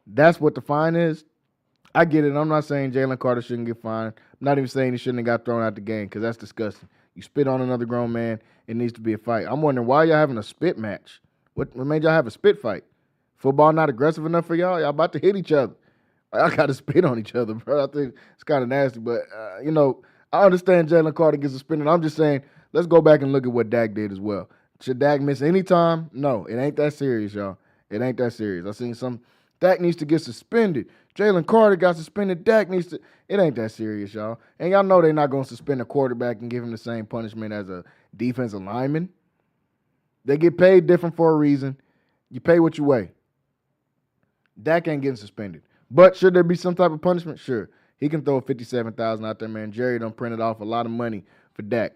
Speaker 6: that's what the fine is. I get it. I'm not saying Jalen Carter shouldn't get fined. I'm not even saying he shouldn't have got thrown out the game because that's disgusting. You spit on another grown man, it needs to be a fight. I'm wondering why y'all having a spit match. What made y'all have a spit fight? Football not aggressive enough for y'all? Y'all about to hit each other. Y'all got to spit on each other, bro. I think it's kind of nasty. But, I understand Jalen Carter gets suspended. I'm just saying let's go back and look at what Dak did as well. Should Dak miss any time? No, it ain't that serious, y'all. It ain't that serious. I seen some Dak needs to get suspended. Jalen Carter got suspended. Dak needs to. It ain't that serious, y'all. And y'all know they're not going to suspend a quarterback and give him the same punishment as a defensive lineman. They get paid different for a reason. You pay what you weigh. Dak ain't getting suspended. But should there be some type of punishment? Sure. He can throw $57,000 out there, man. Jerry done printed off a lot of money for Dak.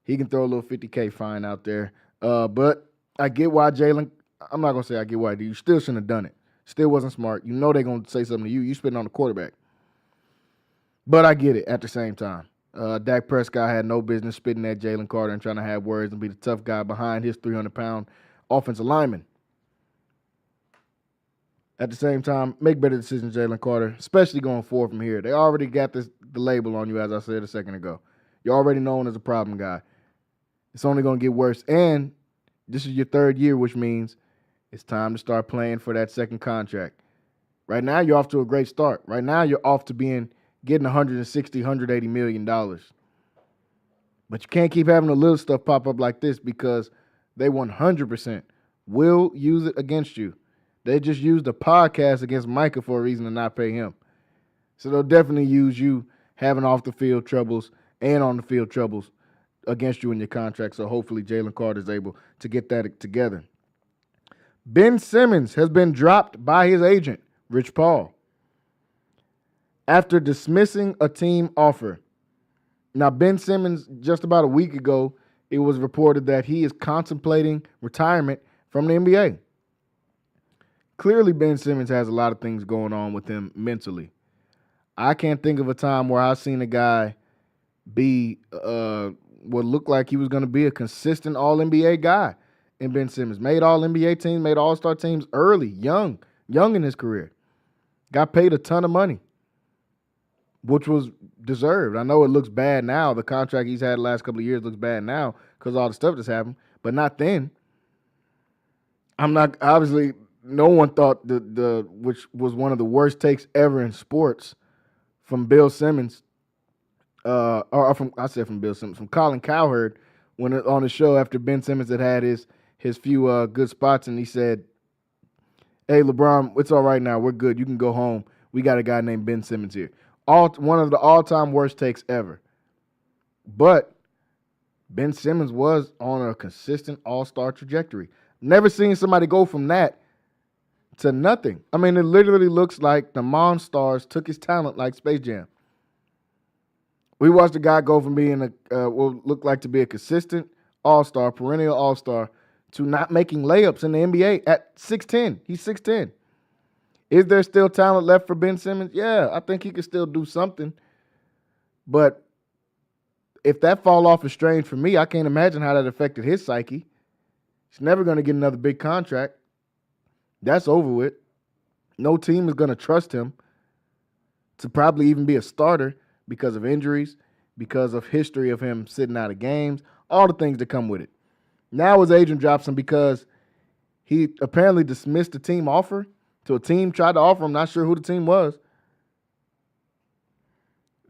Speaker 6: He can throw a little $50K fine out there. But I get why Jalen. I'm not going to say I get why. You still shouldn't have done it. Still wasn't smart. You know they're going to say something to you. You spitting on the quarterback. But I get it at the same time. Dak Prescott had no business spitting at Jalen Carter and trying to have words and be the tough guy behind his 300-pound offensive lineman. At the same time, make better decisions, Jalen Carter, especially going forward from here. They already got the label on you, as I said a second ago. You're already known as a problem guy. It's only going to get worse. And this is your third year, which means it's time to start playing for that second contract. Right now, you're off to a great start. Right now, you're off to getting $160, $180 million. But you can't keep having the little stuff pop up like this because they 100% will use it against you. They just used a podcast against Micah for a reason to not pay him. So they'll definitely use you having off-the-field troubles and on-the-field troubles against you in your contract. So hopefully Jalen Carter is able to get that together. Ben Simmons has been dropped by his agent, Rich Paul, after dismissing a team offer. Now, Ben Simmons, just about a week ago, it was reported that he is contemplating retirement from the NBA. clearly Ben Simmons has a lot of things going on with him mentally. I can't think of a time where I've seen a guy be what looked like he was going to be a consistent All-NBA guy in Ben Simmons. Made All-NBA teams, made All-Star teams early, young in his career. Got paid a ton of money, which was deserved. I know it looks bad now. The contract he's had the last couple of years looks bad now because of all the stuff that's happened, but not then. Obviously, no one thought which was one of the worst takes ever in sports from Bill Simmons, from Bill Simmons, from Colin Cowherd on the show after Ben Simmons had his few good spots, and he said, "Hey, LeBron, it's all right now. We're good. You can go home. We got a guy named Ben Simmons here." One of the all-time worst takes ever. But Ben Simmons was on a consistent all-star trajectory. Never seen somebody go from that to nothing. I mean, it literally looks like the Monstars took his talent like Space Jam. We watched a guy go from being what looked like to be a consistent all-star, perennial all-star, to not making layups in the NBA at 6'10". He's 6'10". Is there still talent left for Ben Simmons? Yeah, I think he can still do something. But if that fall off is strange for me, I can't imagine how that affected his psyche. He's never going to get another big contract. That's over with. No team is going to trust him to probably even be a starter because of injuries, because of history of him sitting out of games, all the things that come with it. Now his agent drops him because he apparently dismissed the team offer. So a team tried to offer him, not sure who the team was.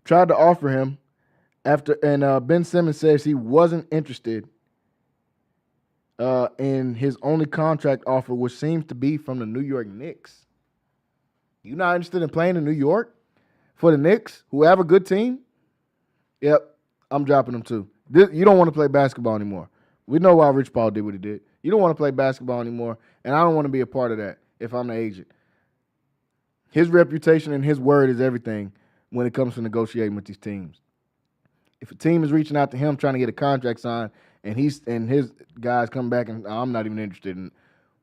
Speaker 6: Tried to offer him and Ben Simmons says he wasn't interested in his only contract offer, which seems to be from the New York Knicks. You not interested in playing in New York for the Knicks, who have a good team? Yep, I'm dropping them too. You don't want to play basketball anymore. We know why Rich Paul did what he did. You don't want to play basketball anymore, and I don't want to be a part of that if I'm the agent. His reputation and his word is everything when it comes to negotiating with these teams. If a team is reaching out to him trying to get a contract signed, and his guys come back and I'm not even interested in.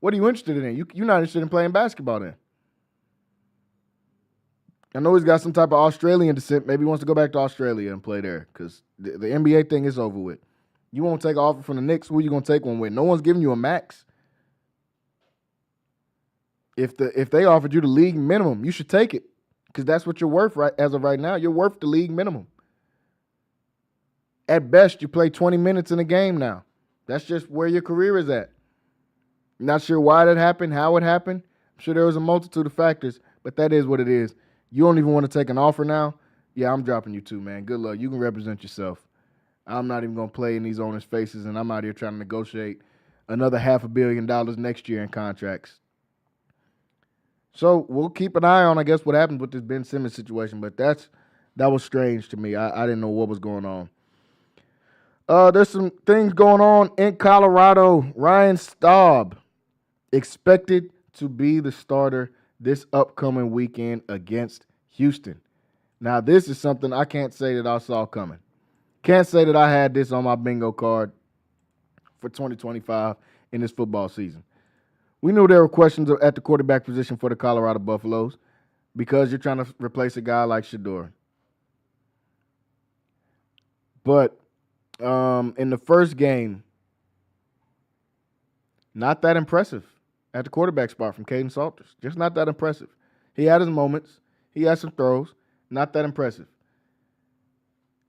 Speaker 6: What are you interested in? You're not interested in playing basketball then. I know he's got some type of Australian descent. Maybe he wants to go back to Australia and play there because the NBA thing is over with. You won't take an offer from the Knicks. Who are you going to take one with? No one's giving you a max. If they offered you the league minimum, you should take it because that's what you're worth as of right now. You're worth the league minimum. At best, you play 20 minutes in a game now. That's just where your career is at. Not sure why that happened, how it happened. I'm sure there was a multitude of factors, but that is what it is. You don't even want to take an offer now? Yeah, I'm dropping you too, man. Good luck. You can represent yourself. I'm not even going to play in these owners' faces, and I'm out here trying to negotiate another $500 million next year in contracts. So we'll keep an eye on, I guess, what happens with this Ben Simmons situation, but that was strange to me. I didn't know what was going on. There's some things going on in Colorado. Ryan Staub expected to be the starter this upcoming weekend against Houston. Now, this is something I can't say that I saw coming. Can't say that I had this on my bingo card for 2025 in this football season. We knew there were questions at the quarterback position for the Colorado Buffaloes because you're trying to replace a guy like Shedeur. But in the first game, not that impressive at the quarterback spot from Caden Salters. Just not that impressive. He had his moments. He had some throws. Not that impressive.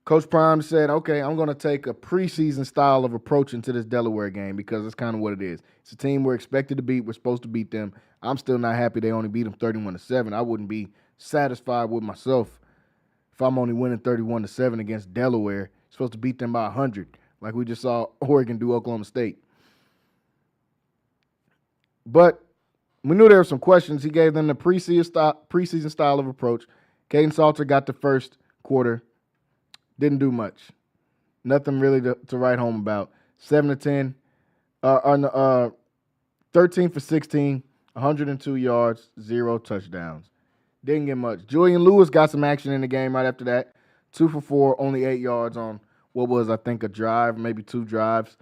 Speaker 6: Coach Prime said, okay, I'm going to take a preseason style of approach into this Delaware game because that's kind of what it is. It's a team we're expected to beat. We're supposed to beat them. I'm still not happy they only beat them 31-7. I wouldn't be satisfied with myself if I'm only winning 31-7 against Delaware. Supposed to beat them by 100, like we just saw Oregon do Oklahoma State. But we knew there were some questions. He gave them the preseason style of approach. Caden Salter got the first quarter. Didn't do much. Nothing really to write home about. 7-10, 13 for 16, 102 yards, 0 touchdowns. Didn't get much. Julian Lewis got some action in the game right after that. 2 for 4, only 8 yards on what was, I think, a drive, maybe 2 drives.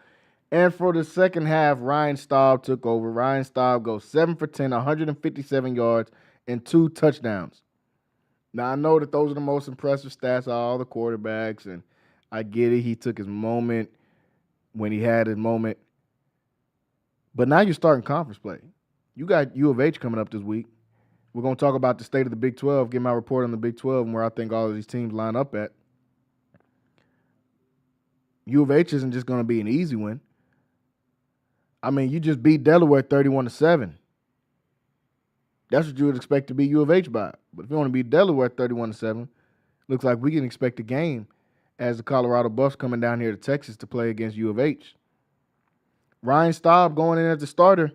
Speaker 6: And for the second half, Ryan Staub took over. Ryan Staub goes 7 for 10, 157 yards, and 2 touchdowns. Now, I know that those are the most impressive stats of all the quarterbacks, and I get it. He took his moment when he had his moment. But now you're starting conference play. You got U of H coming up this week. We're going to talk about the state of the Big 12, get my report on the Big 12 and where I think all of these teams line up at. U of H isn't just going to be an easy win. I mean, you just beat Delaware 31-7. That's what you would expect to be U of H by. But if you want to beat Delaware 31-7, looks like we can expect a game as the Colorado Buffs coming down here to Texas to play against U of H. Ryan Staub going in as the starter.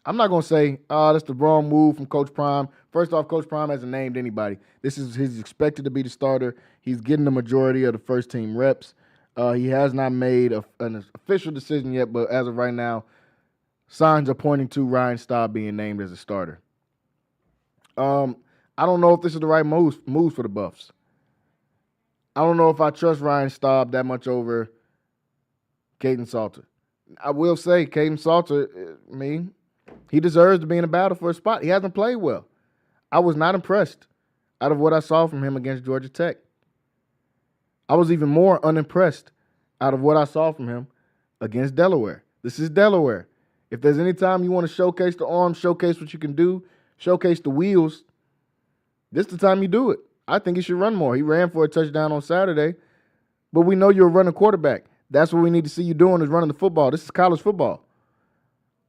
Speaker 6: I'm not going to say, that's the wrong move from Coach Prime. First off, Coach Prime hasn't named anybody. He's expected to be the starter. He's getting the majority of the first-team reps. He has not made an official decision yet, but as of right now, signs are pointing to Ryan Staub being named as a starter. I don't know if this is the right move for the Buffs. I don't know if I trust Ryan Staub that much over Caden Salter. I will say Caden Salter, he deserves to be in a battle for a spot. He hasn't played well. I was not impressed out of what I saw from him against Georgia Tech. I was even more unimpressed out of what I saw from him against Delaware. This is Delaware. If there's any time you want to showcase the arm, showcase what you can do, showcase the wheels, this is the time you do it. I think he should run more. He ran for a touchdown on Saturday, but we know you're a running quarterback. That's what we need to see you doing is running the football. This is college football.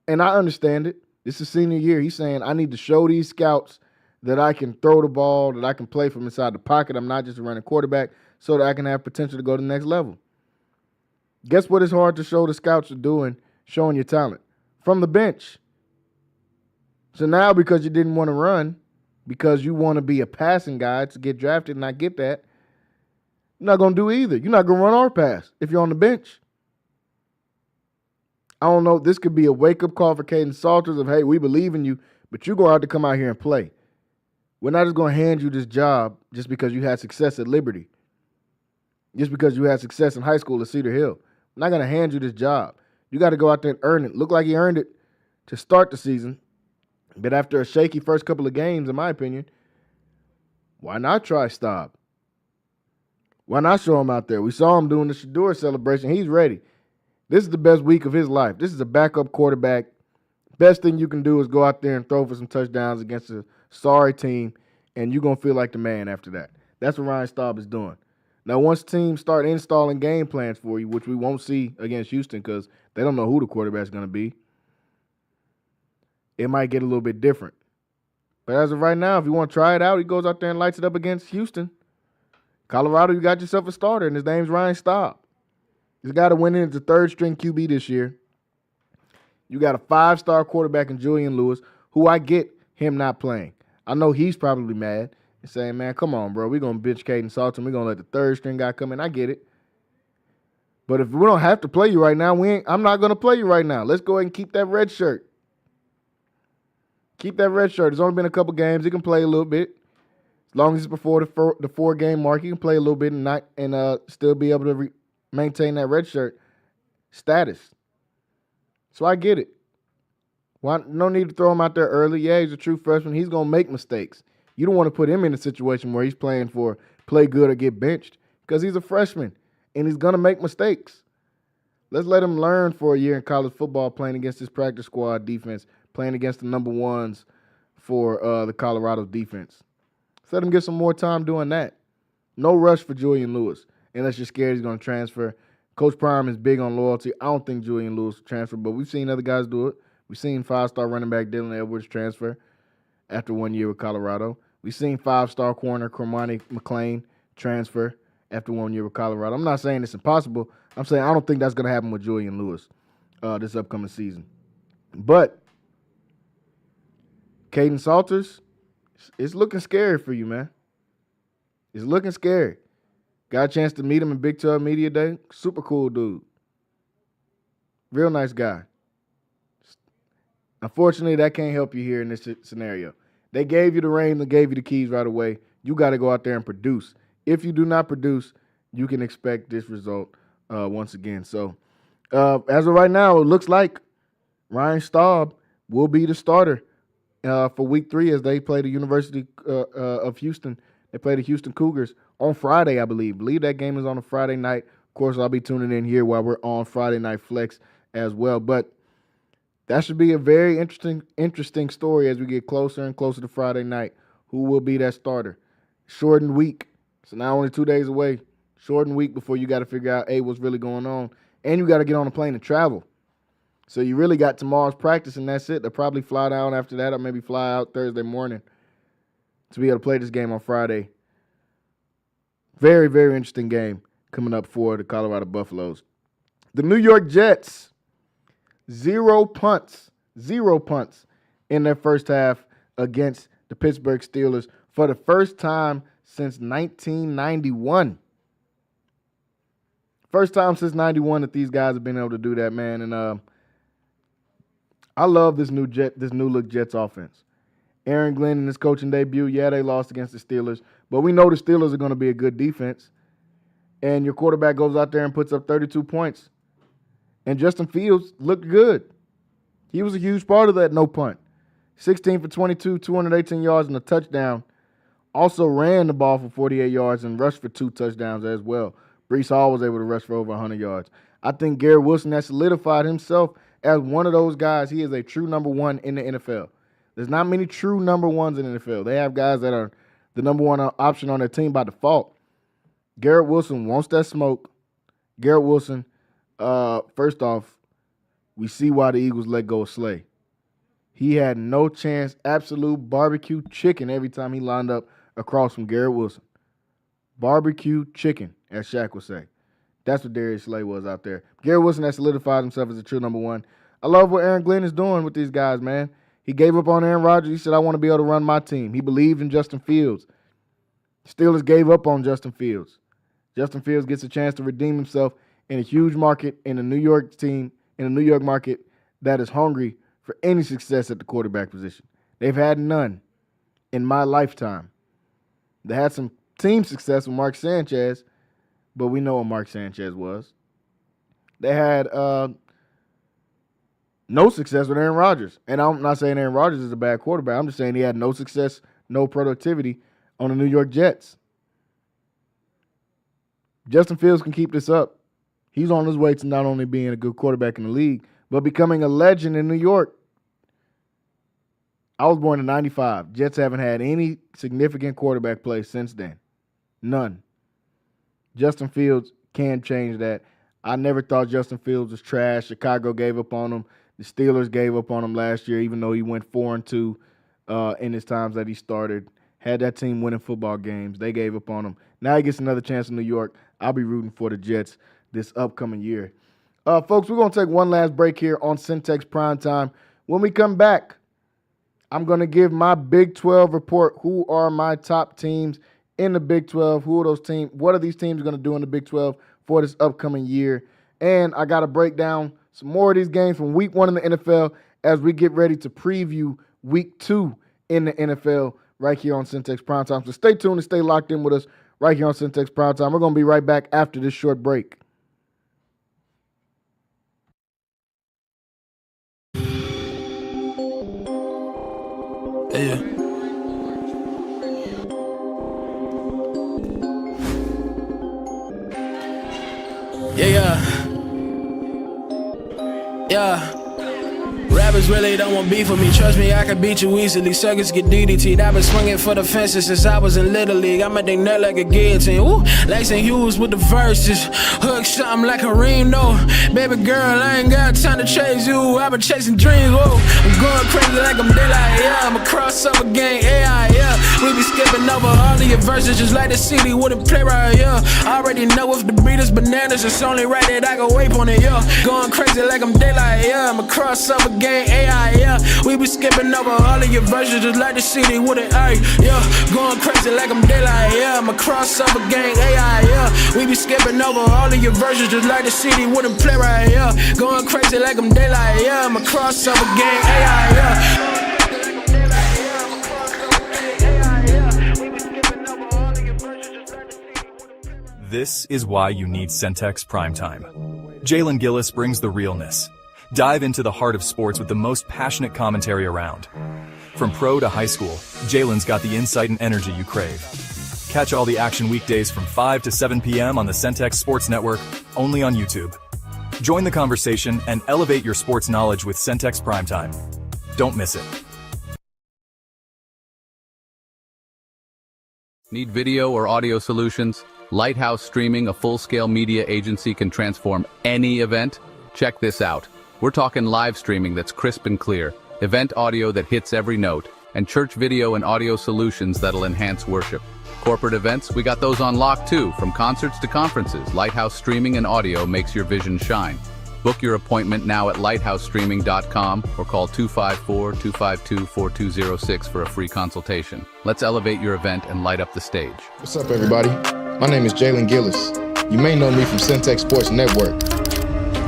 Speaker 6: And I understand it. This is senior year. He's saying, I need to show these scouts that I can throw the ball, that I can play from inside the pocket. I'm not just a running quarterback, so that I can have potential to go to the next level. Guess what is hard to show the scouts are doing, showing your talent? From the bench. So now because you didn't want to run, because you want to be a passing guy to get drafted, and I get that, you're not going to do either. You're not going to run or pass if you're on the bench. I don't know. This could be a wake-up call for Caden Salters of, hey, we believe in you, but you're going to have to come out here and play. We're not just going to hand you this job just because you had success at Liberty, just because you had success in high school at Cedar Hill. I'm not going to hand you this job. You got to go out there and earn it. Look like he earned it to start the season, but after a shaky first couple of games, in my opinion, why not try Staub? Why not show him out there? We saw him doing the Shador celebration. He's ready. This is the best week of his life. This is a backup quarterback. Best thing you can do is go out there and throw for some touchdowns against a sorry team, and you're going to feel like the man after that. That's what Ryan Staub is doing. Now, once teams start installing game plans for you, which we won't see against Houston because they don't know who the quarterback's going to be, it might get a little bit different. But as of right now, if you want to try it out, he goes out there and lights it up against Houston. Colorado, you got yourself a starter, and his name's Ryan Staub. He's got to win in as a third-string QB this year. You got a 5-star quarterback in Julian Lewis, who I get him not playing. I know he's probably mad and saying, man, come on, bro. We're going to bench Caden Salter. We're going to let the third-string guy come in. I get it. But if we don't have to play you right now, I'm not going to play you right now. Let's go ahead and keep that red shirt. Keep that red shirt. There's only been a couple games. He can play a little bit. As long as it's before the 4-game mark, he can play a little bit and still be able to maintain that red shirt status. So I get it. No need to throw him out there early. Yeah, he's a true freshman. He's going to make mistakes. You don't want to put him in a situation where he's playing for play good or get benched because he's a freshman and he's going to make mistakes. Let's let him learn for a year in college football playing against his practice squad defense, playing against the number ones for the Colorado defense. Let him get some more time doing that. No rush for Julian Lewis unless you're scared he's going to transfer. Coach Prime is big on loyalty. I don't think Julian Lewis will transfer, but we've seen other guys do it. We've seen 5-star running back Dylan Edwards transfer after 1 year with Colorado. We've seen 5-star corner Cormani McClain transfer after 1 year with Colorado. I'm not saying it's impossible. I'm saying I don't think that's going to happen with Julian Lewis this upcoming season. But Caden Salters, it's looking scary for you, man. It's looking scary. Got a chance to meet him in Big 12 Media Day. Super cool dude. Real nice guy. Unfortunately, that can't help you here in this scenario. They gave you the reins and gave you the keys right away. You got to go out there and produce. If you do not produce, you can expect this result once again. So As of right now, it looks like Ryan Staub will be the starter for Week 3 as they play the University of Houston. They play the Houston Cougars on Friday, I believe. I believe that game is on a Friday night. Of course, I'll be tuning in here while we're on Friday Night Flex as well. But that should be a very interesting story as we get closer and closer to Friday night. Who will be that starter? Shortened week. So now only 2 days away. Shortened week before you got to figure out, what's really going on. And you got to get on a plane and travel. So you really got tomorrow's practice, and that's it. They'll probably fly down after that or maybe fly out Thursday morning to be able to play this game on Friday. Very, very interesting game coming up for the Colorado Buffaloes. The New York Jets, 0 punts in their first half against the Pittsburgh Steelers for the first time since 1991. First time since 91 that these guys have been able to do that, man. And I love this new look Jets offense. Aaron Glenn in his coaching debut, they lost against the Steelers, but we know the Steelers are going to be a good defense. And your quarterback goes out there and puts up 32 points. And Justin Fields looked good. He was a huge part of that no punt. 16 for 22, 218 yards and a touchdown. Also ran the ball for 48 yards and rushed for 2 touchdowns as well. Breece Hall was able to rush for over 100 yards. I think Garrett Wilson has solidified himself as one of those guys. He is a true number one in the NFL. There's not many true number ones in the NFL. They have guys that are the number one option on their team by default. Garrett Wilson wants that smoke. Garrett Wilson, first off, we see why the Eagles let go of Slay. He had no chance, absolute barbecue chicken every time he lined up across from Garrett Wilson. Barbecue chicken, as Shaq would say. That's what Darius Slay was out there. Garrett Wilson has solidified himself as a true number one. I love what Aaron Glenn is doing with these guys, man. He gave up on Aaron Rodgers. He said, I want to be able to run my team. He believed in Justin Fields. Steelers gave up on Justin Fields. Justin Fields gets a chance to redeem himself in a huge market, in a New York team, in a New York market that is hungry for any success at the quarterback position. They've had none in my lifetime. They had some team success with Mark Sanchez, but we know what Mark Sanchez was. They had no success with Aaron Rodgers. And I'm not saying Aaron Rodgers is a bad quarterback. I'm just saying he had no success, no productivity on the New York Jets. Justin Fields can keep this up. He's on his way to not only being a good quarterback in the league, but becoming a legend in New York. I was born in 95. Jets haven't had any significant quarterback play since then. None. Justin Fields can change that. I never thought Justin Fields was trash. Chicago gave up on him. The Steelers gave up on him last year, even though he went 4-2 in his times that he started. Had that team winning football games. They gave up on him. Now he gets another chance in New York. I'll be rooting for the Jets this upcoming year. Folks, we're going to take one last break here on Centex Primetime. When we come back, I'm going to give my Big 12 report. Who are my top teams in the Big 12? Who are those teams? What are these teams going to do in the Big 12 for this upcoming year? And I got to break down some more of these games from Week 1 in the NFL as we get ready to preview Week 2 in the NFL right here on Centex Primetime. So stay tuned and stay locked in with us right here on Centex Primetime. We're going to be right back after this short break.
Speaker 10: Yeah. Yeah. Rappers really don't want beef with me. Trust me, I can beat you easily. Suckers get DDT'd. I've been swinging for the fences since I was in Little League. I'm at their neck like a guillotine. Woo, Langston Hughes with the verses. Hook something like a ring, no. Baby girl, I ain't got time to chase you. I've been chasing dreams, whoa. I'm going crazy like I'm daylight, yeah. I'm a crossover gang, AI, yeah. We be skipping over all of your verses just like the CD wouldn't play right, yeah. I already know if the beat is bananas, it's only right that I go ape on it, yeah. Going crazy like I'm daylight, yeah. I'm a crossover gang, AI, yeah. We be skipping over all of your verses just like the CD wouldn't, ay, yeah. Going crazy like I'm daylight, yeah. I'm a crossover gang, AI, yeah. We be skipping over all of your verses just like the CD wouldn't play right, yeah. Going crazy like I'm daylight, yeah. I'm a crossover gang, AI, yeah.
Speaker 4: This is why you need Centex Primetime. Jalen Gillis brings the realness. Dive into the heart of sports with the most passionate commentary around. From pro to high school, Jalen's got the insight and energy you crave. Catch all the action weekdays from 5 to 7 p.m. on the Centex Sports Network, only on YouTube. Join the conversation and elevate your sports knowledge with Centex Primetime. Don't miss it.
Speaker 5: Need video or audio solutions? Lighthouse Streaming, a full-scale media agency, can transform any event. Check this out. We're talking live streaming that's crisp and clear, event audio that hits every note, and church video and audio solutions that'll enhance worship. Corporate events, we got those on lock too. From concerts to conferences, Lighthouse Streaming and audio makes your vision shine. Book your appointment now at lighthousestreaming.com or call 254-252-4206 for a free consultation. Let's elevate your event and light up the stage.
Speaker 6: What's up, everybody? My name is Jalen Gillis. You may know me from Centex Sports Network.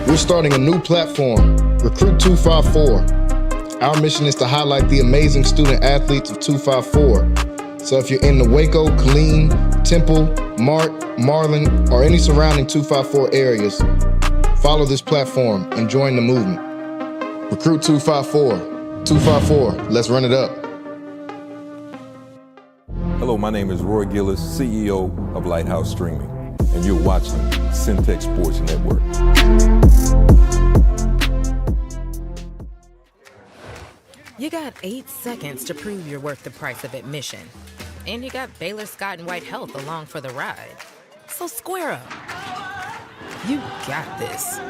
Speaker 6: We're starting a new platform, Recruit 254. Our mission is to highlight the amazing student athletes of 254. So if you're in the Waco, Killeen, Temple, Mart, Marlin, or any surrounding 254 areas, follow this platform and join the movement. Recruit 254. 254, let's run it up.
Speaker 1: Hello, my name is Roy Gillis, CEO of Lighthouse Streaming, and you're watching Centex Sports Network.
Speaker 2: You got 8 seconds to prove you're worth the price of admission. And you got Baylor Scott and White Health along for the ride. So square up. You got this.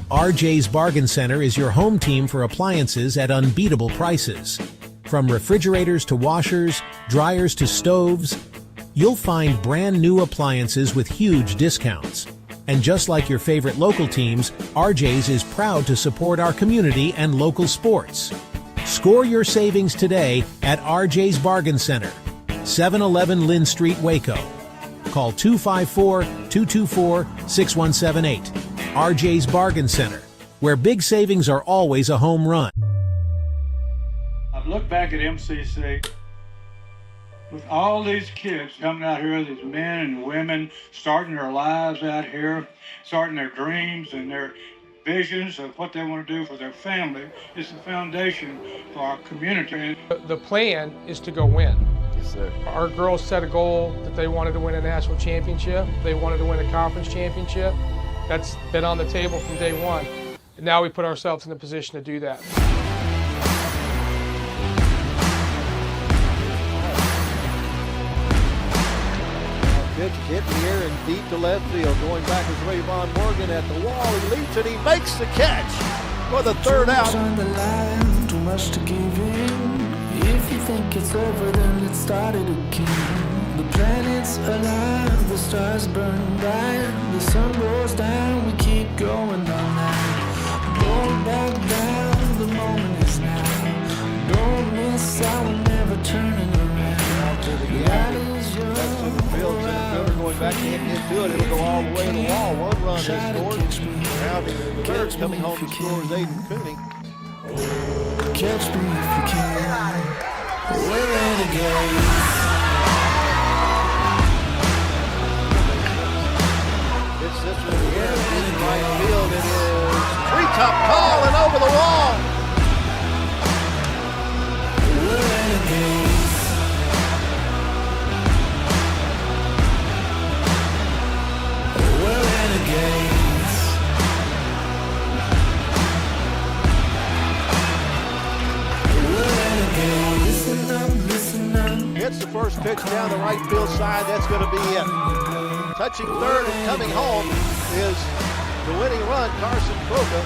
Speaker 3: RJ's Bargain Center is your home team for appliances at unbeatable prices. From refrigerators to washers, dryers to stoves, you'll find brand new appliances with huge discounts. And just like your favorite local teams, RJ's is proud to support our community and local sports. Score your savings today at RJ's Bargain Center, 711 Lynn Street, Waco. Call 254-224-6178. RJ's Bargain Center, where big savings are always a home run.
Speaker 7: I've looked back at MCC with all these kids coming out here, these men and women starting their lives out here, starting their dreams and their visions of what they want to do for their family. It's the foundation for our community.
Speaker 8: The plan is to go win.
Speaker 9: Yes, sir.
Speaker 8: Our girls set a goal that they wanted to win a national championship. They wanted to win a conference championship. That's been on the table from day one. And now we put ourselves in a position to do that.
Speaker 9: Pitch hit in the air and deep to left field. Going back is Rayvon Morgan at the wall. He leaps and he makes the catch for the third out.
Speaker 10: On the line, too much to give in. If you think it's over, then let's start it again. The planet's alive, the stars burn bright, the sun goes down, we keep going all night. Don't back down, the moment is now. Don't miss out, we're never turning around.
Speaker 9: To the gap. That's in the field. Center going back, can't get to it. It'll go all the way to the wall. One run is scored. Rounding the third, coming home to score is Aiden Cooney.
Speaker 10: Catch me if you can. We're renegades.
Speaker 9: It's this one here in right field. It is treetop tall and over the wall.
Speaker 10: We're renegades. We're renegades. We're renegades. Listen up, listen up.
Speaker 9: Hits the first pitch down the right field side. That's going to be it. Touching third and coming home is the winning run, Carson Croca.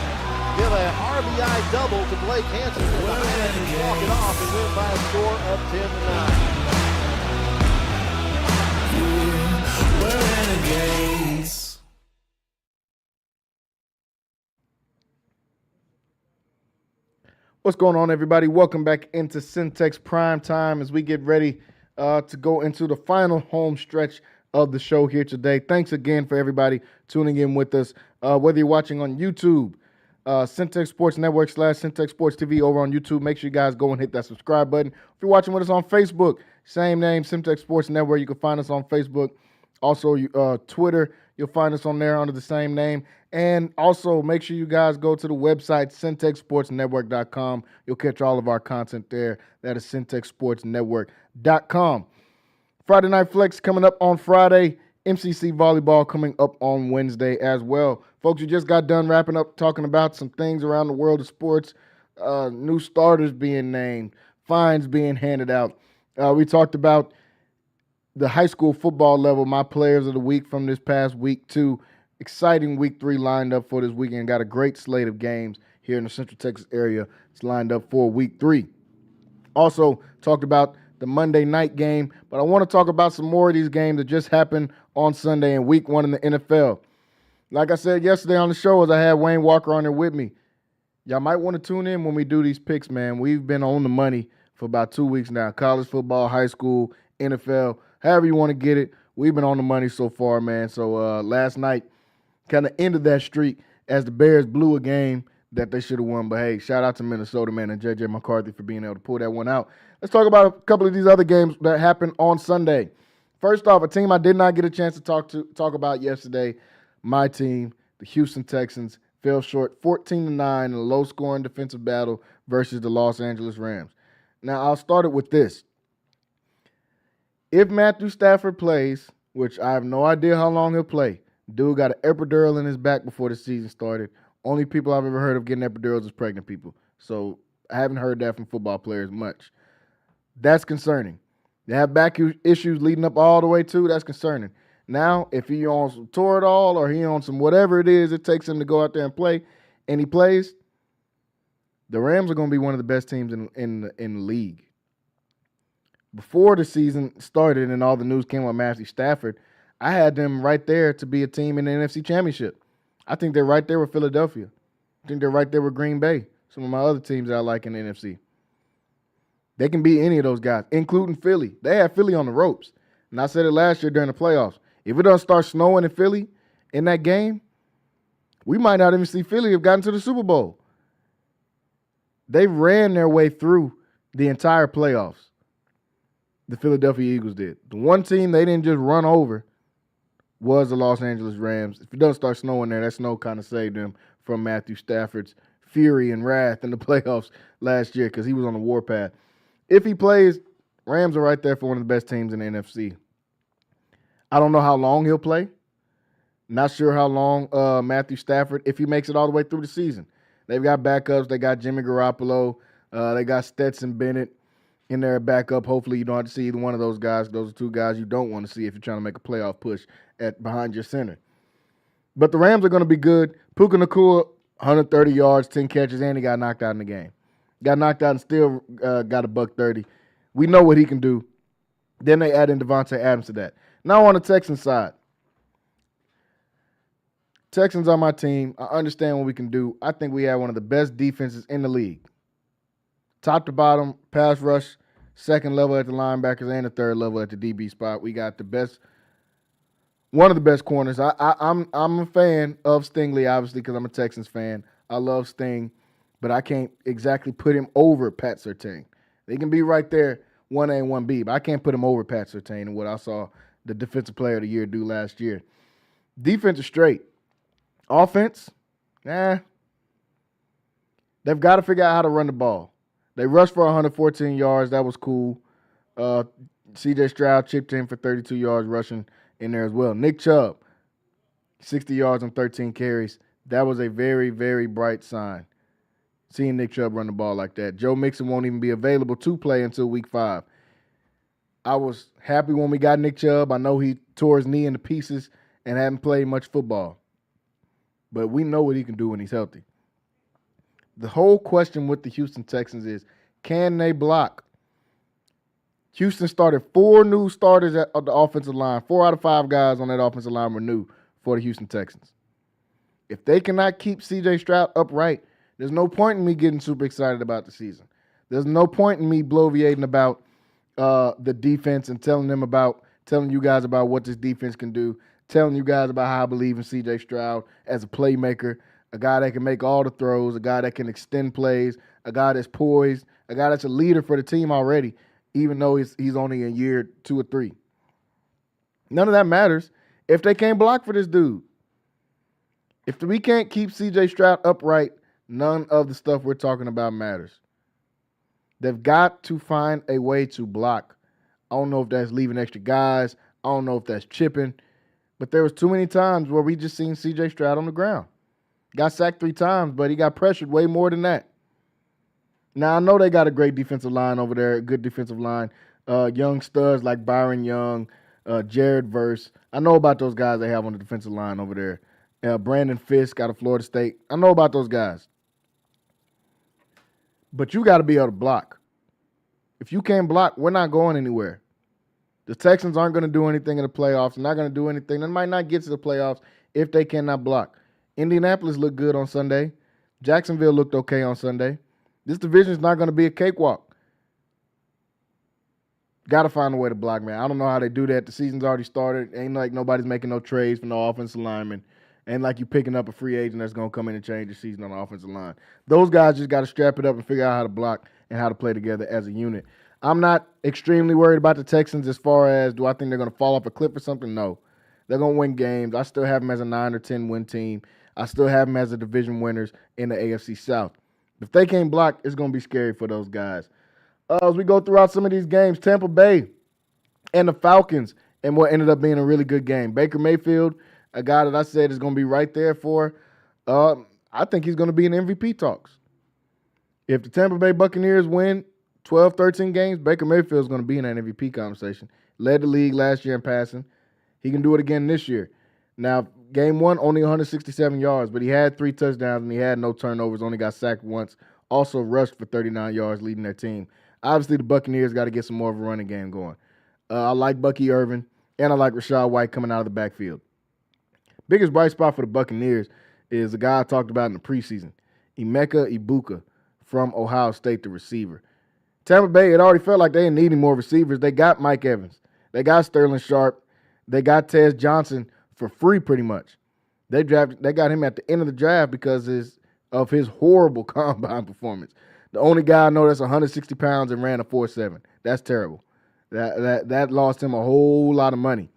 Speaker 9: Give a RBI double to Blake Hansen, and the Highlanders walk it off and win by a score of 10-9.
Speaker 10: We're renegades.
Speaker 6: What's going on, everybody? Welcome back into Centex Primetime as we get ready to go into the final home stretch of the show here today. Thanks again for everybody tuning in with us. Whether you're watching on YouTube, Centex Sports Network / Centex Sports TV over on YouTube, make sure you guys go and hit that subscribe button. If you're watching with us on Facebook, Same name, Centex Sports Network. You can find us on Facebook. Also, Twitter, you'll find us on there under the same name. And also, make sure you guys go to the website, centexsportsnetwork.com. You'll catch all of our content there. That is centexsportsnetwork.com. Friday Night Flex coming up on Friday. MCC Volleyball coming up on Wednesday as well. Folks, we just got done wrapping up talking about some things around the world of sports, new starters being named, fines being handed out. We talked about the high school football level, my players of the week from this past week 2. Exciting week 3 lined up for this weekend. Got a great slate of games here in the Central Texas area. It's lined up for week 3. Also talked about the Monday night game, but I want to talk about some more of these games that just happened on Sunday in week 1 in the NFL. Like I said yesterday on the show, as I had Wayne Walker on there with me, y'all might want to tune in when we do these picks, man. We've been on the money for about 2 weeks now. College football, high school, NFL, however you want to get it. We've been on the money so far, man. So last night kind of ended that streak as the Bears blew a game that they should have won. But, hey, shout out to Minnesota, man, and J.J. McCarthy for being able to pull that one out. Let's talk about a couple of these other games that happened on Sunday. First off, a team I did not get a chance to talk about yesterday, my team, the Houston Texans, fell short 14-9 in a low-scoring defensive battle versus the Los Angeles Rams. Now, I'll start it with this. If Matthew Stafford plays, which I have no idea how long he'll play, dude got an epidural in his back before the season started. Only people I've ever heard of getting epidurals is pregnant people. So I haven't heard that from football players much. That's concerning. They have back issues leading up all the way to. That's concerning. Now, if he on some Toradol or he on some whatever it is it takes him to go out there and play, and he plays, the Rams are going to be one of the best teams in the league. Before the season started and all the news came on Matthew Stafford, I had them right there to be a team in the NFC Championship. I think they're right there with Philadelphia. I think they're right there with Green Bay, some of my other teams that I like in the NFC. They can beat any of those guys, including Philly. They had Philly on the ropes. And I said it last year during the playoffs. If it doesn't start snowing in Philly in that game, we might not even see Philly have gotten to the Super Bowl. They ran their way through the entire playoffs. The Philadelphia Eagles did. The one team they didn't just run over was the Los Angeles Rams. If it doesn't start snowing there, that snow kind of saved them from Matthew Stafford's fury and wrath in the playoffs last year because he was on the warpath. If he plays, Rams are right there for one of the best teams in the NFC. I don't know how long he'll play. Not sure how long Matthew Stafford, if he makes it all the way through the season. They've got backups. They got Jimmy Garoppolo. They got Stetson Bennett in their backup. Hopefully you don't have to see either one of those guys. Those are two guys you don't want to see if you're trying to make a playoff push behind your center. But the Rams are going to be good. Puka Nacua, 130 yards, 10 catches, and he got knocked out in the game. Got knocked out and still got a $130. We know what he can do. Then they add in Devontae Adams to that. Now on the Texans side. Texans are my team. I understand what we can do. I think we have one of the best defenses in the league. Top to bottom, pass rush, second level at the linebackers and the third level at the DB spot. We got the best, one of the best corners. I'm a fan of Stingley, obviously, because I'm a Texans fan. I love Sting, but I can't exactly put him over Pat Surtain. They can be right there, 1A and 1B, but I can't put him over Pat Surtain and what I saw the Defensive Player of the Year do last year. Defense is straight. Offense, they've got to figure out how to run the ball. They rushed for 114 yards. That was cool. C.J. Stroud chipped in for 32 yards rushing in there as well. Nick Chubb, 60 yards on 13 carries. That was a very, very bright sign, seeing Nick Chubb run the ball like that. Joe Mixon won't even be available to play until week 5. I was happy when we got Nick Chubb. I know he tore his knee into pieces and hadn't played much football. But we know what he can do when he's healthy. The whole question with the Houston Texans is, can they block? Houston started 4 new starters at the offensive line. 4 out of 5 guys on that offensive line were new for the Houston Texans. If they cannot keep C.J. Stroud upright, there's no point in me getting super excited about the season. There's no point in me bloviating about the defense and telling you guys about what this defense can do, telling you guys about how I believe in C.J. Stroud as a playmaker, a guy that can make all the throws, a guy that can extend plays, a guy that's poised, a guy that's a leader for the team already. even though he's only in year 2 or 3. None of that matters if they can't block for this dude. If we can't keep C.J. Stroud upright, none of the stuff we're talking about matters. They've got to find a way to block. I don't know if that's leaving extra guys. I don't know if that's chipping. But there was too many times where we just seen C.J. Stroud on the ground. Got sacked 3 times, but he got pressured way more than that. Now, I know they got a great defensive line over there, a good defensive line. Young studs like Byron Young, Jared Verse. I know about those guys they have on the defensive line over there. Brandon Fisk out of Florida State. I know about those guys. But you got to be able to block. If you can't block, we're not going anywhere. The Texans aren't going to do anything in the playoffs. They're not going to do anything. They might not get to the playoffs if they cannot block. Indianapolis looked good on Sunday. Jacksonville looked okay on Sunday. This division is not going to be a cakewalk. Got to find a way to block, man. I don't know how they do that. The season's already started. Ain't like nobody's making no trades for no offensive linemen. Ain't like you picking up a free agent that's going to come in and change the season on the offensive line. Those guys just got to strap it up and figure out how to block and how to play together as a unit. I'm not extremely worried about the Texans as far as do I think they're going to fall off a cliff or something? No. They're going to win games. I still have them as a 9 or 10 win team. I still have them as a division winners in the AFC South. If they can't block, it's going to be scary for those guys. As we go throughout some of these games, Tampa Bay and the Falcons, and what ended up being a really good game. Baker Mayfield, a guy that I said is going to be right there for, I think he's going to be in MVP talks. If the Tampa Bay Buccaneers win 12, 13 games, Baker Mayfield is going to be in that MVP conversation. Led the league last year in passing. He can do it again this year. Now, game 1, only 167 yards, but he had 3 touchdowns and he had no turnovers, only got sacked once. Also rushed for 39 yards, leading their team. Obviously, the Buccaneers got to get some more of a running game going. I like Bucky Irvin, and I like Rachaad White coming out of the backfield. Biggest bright spot for the Buccaneers is a guy I talked about in the preseason, Emeka Ibuka from Ohio State, the receiver. Tampa Bay, it already felt like they didn't need any more receivers. They got Mike Evans. They got Sterling Sharp. They got Tez Johnson for free pretty much. They got him at the end of the draft because of his horrible combine performance. The only guy I know that's 160 pounds and ran a 4.7. That's terrible. That lost him a whole lot of money.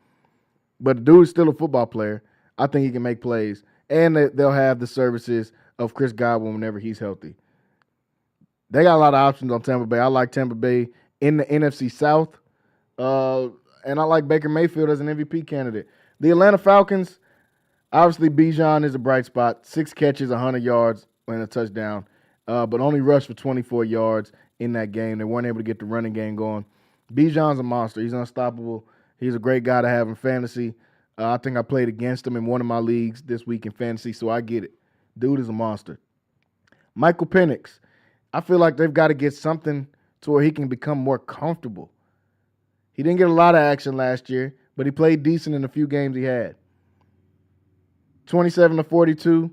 Speaker 6: But the dude's still a football player. I think he can make plays. And they'll have the services of Chris Godwin whenever he's healthy. They got a lot of options on Tampa Bay. I like Tampa Bay in the NFC South. And I like Baker Mayfield as an MVP candidate. The Atlanta Falcons, obviously Bijan is a bright spot. 6 catches, 100 yards, and a touchdown. But only rushed for 24 yards in that game. They weren't able to get the running game going. Bijan's a monster. He's unstoppable. He's a great guy to have in fantasy. I think I played against him in one of my leagues this week in fantasy, so I get it. Dude is a monster. Michael Penix, I feel like they've got to get something to where he can become more comfortable. He didn't get a lot of action last year, but he played decent in the few games he had. 27-42.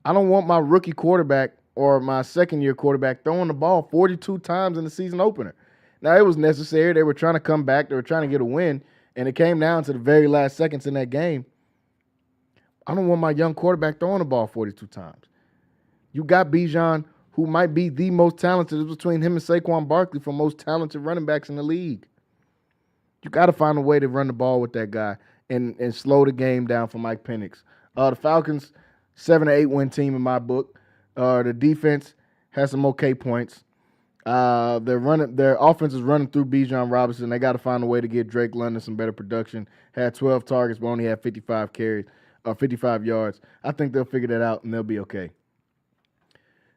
Speaker 6: I don't want my rookie quarterback or my second-year quarterback throwing the ball 42 times in the season opener. Now, it was necessary. They were trying to come back. They were trying to get a win, and it came down to the very last seconds in that game. I don't want my young quarterback throwing the ball 42 times. You got Bijan, who might be the most talented. It's between him and Saquon Barkley for most talented running backs in the league. You got to find a way to run the ball with that guy and slow the game down for Mike Penix. The Falcons, 7-8 win team in my book. The defense has some okay points. Their offense is running through Bijan Robinson. They got to find a way to get Drake London some better production. Had 12 targets, but only had 55 carries, 55 yards. I think they'll figure that out and they'll be okay.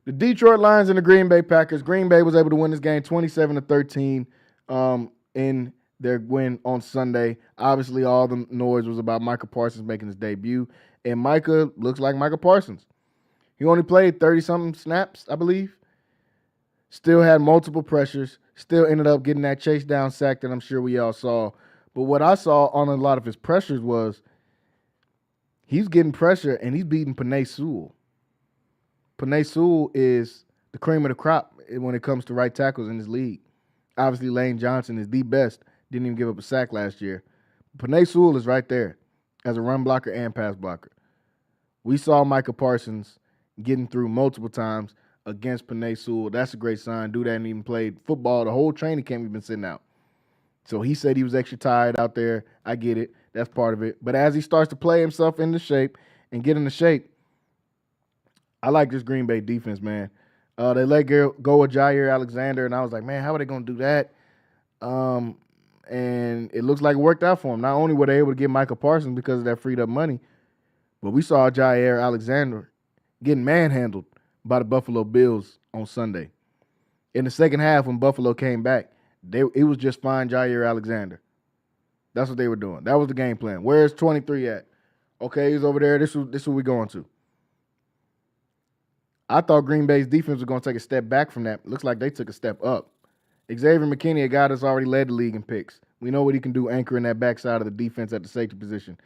Speaker 6: The Detroit Lions and the Green Bay Packers. Green Bay was able to win this game 27-13 in their win on Sunday. Obviously, all the noise was about Micah Parsons making his debut, and Micah looks like Micah Parsons. He only played 30-something snaps, I believe. Still had multiple pressures. Still ended up getting that chase down sack that I'm sure we all saw. But what I saw on a lot of his pressures was he's getting pressure and he's beating Penei Sewell. Penei Sewell is the cream of the crop when it comes to right tackles in this league. Obviously, Lane Johnson is the best. Didn't even give up a sack last year. Penei Sewell is right there as a run blocker and pass blocker. We saw Micah Parsons getting through multiple times against Penei Sewell. That's a great sign. Dude hadn't even played football. The whole training camp he's been sitting out. So he said he was extra tired out there. I get it. That's part of it. But as he starts to play himself into shape and get into shape, I like this Green Bay defense, man. They let go of Jair Alexander, and I was like, man, how are they going to do that? And it looks like it worked out for them. Not only were they able to get Micah Parsons because of that freed up money, but we saw Jair Alexander getting manhandled by the Buffalo Bills on Sunday. In the second half, when Buffalo came back, it was just fine Jair Alexander. That's what they were doing. That was the game plan. Where's 23 at? Okay, he's over there. This is what we're going to. I thought Green Bay's defense was going to take a step back from that. Looks like they took a step up. Xavier McKinney, a guy that's already led the league in picks. We know what he can do anchoring that backside of the defense at the safety position.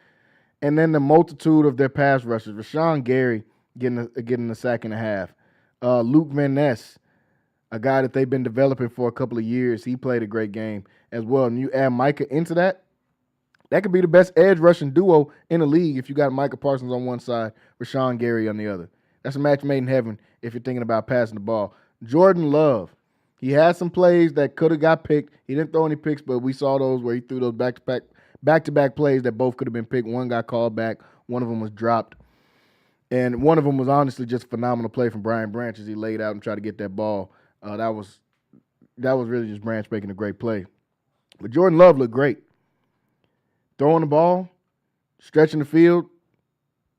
Speaker 6: And then the multitude of their pass rushers. Rashawn Gary getting a sack and a half. Luke Van Ness, a guy that they've been developing for a couple of years. He played a great game as well. And you add Micah into that, that could be the best edge rushing duo in the league if you got Micah Parsons on one side, Rashawn Gary on the other. That's a match made in heaven if you're thinking about passing the ball. Jordan Love, he had some plays that could have got picked. He didn't throw any picks, but we saw those where he threw those back-to-back plays that both could have been picked. One got called back. One of them was dropped. And one of them was honestly just a phenomenal play from Brian Branch as he laid out and tried to get that ball. That was really just Branch making a great play. But Jordan Love looked great. Throwing the ball, stretching the field,